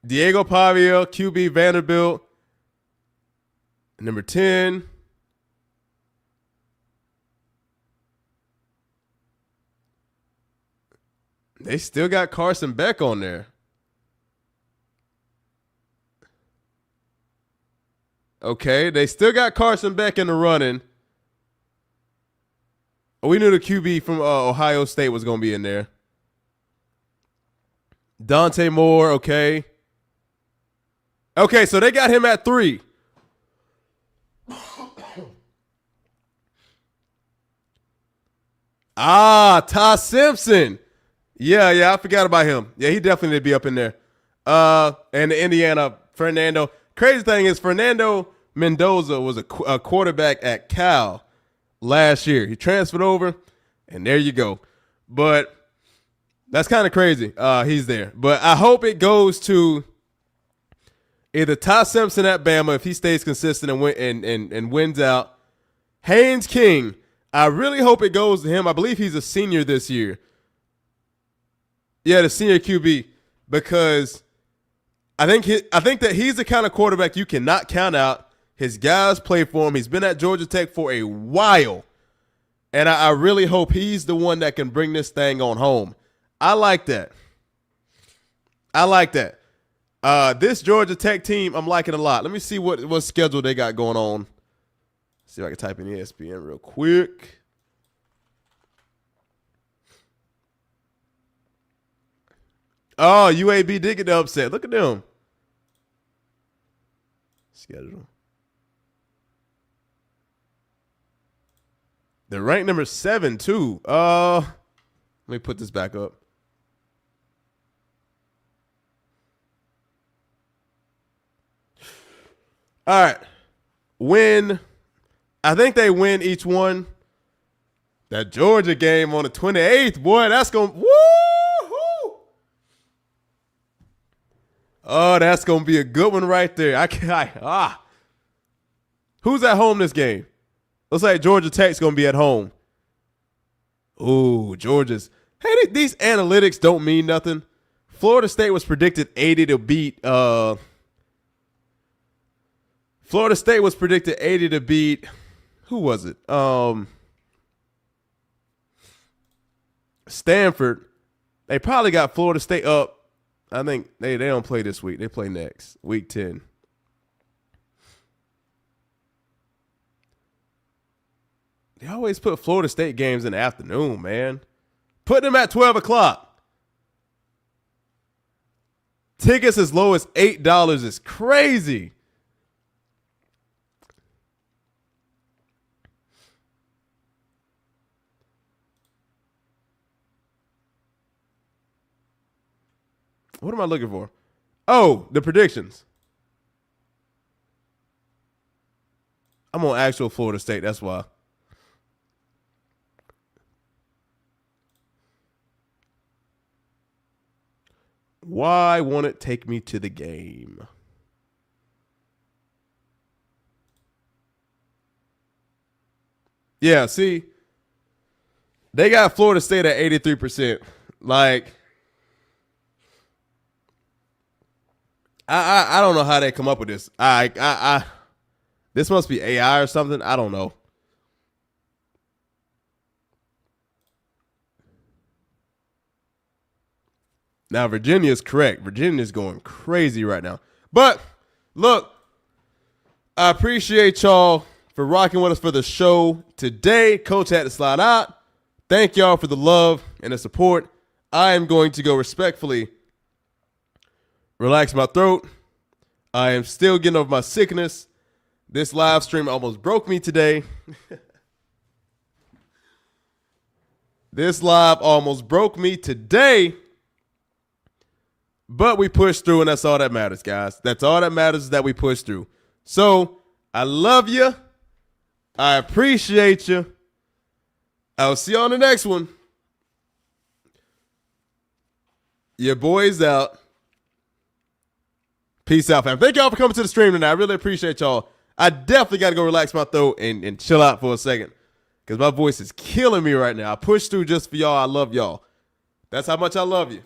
Diego Pavia, QB Vanderbilt. Number 10. They still got Carson Beck on there. Okay, they still got Carson Beck in the running. We knew the QB from Ohio State was going to be in there. Dante Moore, okay. Okay, so they got him at 3. Ty Simpson. Yeah, I forgot about him. Yeah, he definitely need to be up in there. And the Indiana, Fernando. Crazy thing is Fernando Mendoza was a quarterback at Cal last year. He transferred over, and there you go. But that's kind of crazy. He's there. But I hope it goes to either Ty Simpson at Bama if he stays consistent and wins out. Haynes King, I really hope it goes to him. I believe he's a senior this year. Yeah, the senior QB, because I think that he's the kind of quarterback you cannot count out. His guys play for him. He's been at Georgia Tech for a while, and I really hope he's the one that can bring this thing on home. I like that. This Georgia Tech team, I'm liking a lot. Let me see what schedule they got going on. See if I can type in ESPN real quick. Oh, UAB did get the upset. Look at them. Schedule. They're ranked number 7 too. Let me put this back up. All right. I think they win each one. That Georgia game on the 28th, boy, that's going to woo-hoo. Oh, that's going to be a good one right there. Who's at home this game? Looks like Georgia Tech's going to be at home. Ooh, Georgia's. Hey, these analytics don't mean nothing. Florida State was predicted 80 to beat. Florida State was predicted 80 to beat. Who was it? Stanford. They probably got Florida State up. I think they don't play this week. They play next, week 10. They always put Florida State games in the afternoon, man. Put them at 12 o'clock. Tickets as low as $8 is crazy. What am I looking for? Oh, the predictions. I'm on actual Florida State. That's why. Why won't it take me to the game? Yeah, see, they got Florida State at 83%. Like, I don't know how they come up with this. This must be AI or something. I don't know. Now, Virginia's correct. Virginia's going crazy right now. But, look, I appreciate y'all for rocking with us for the show today. Coach had to slide out. Thank y'all for the love and the support. I am going to go respectfully relax my throat. I am still getting over my sickness. This live stream almost broke me today. This live almost broke me today. But we pushed through, and that's all that matters, guys. That's all that matters is that we push through. So, I love you. I appreciate you. I'll see you on the next one. Your boy's out. Peace out, fam. Thank y'all for coming to the stream tonight. I really appreciate y'all. I definitely got to go relax my throat and chill out for a second because my voice is killing me right now. I pushed through just for y'all. I love y'all. That's how much I love you.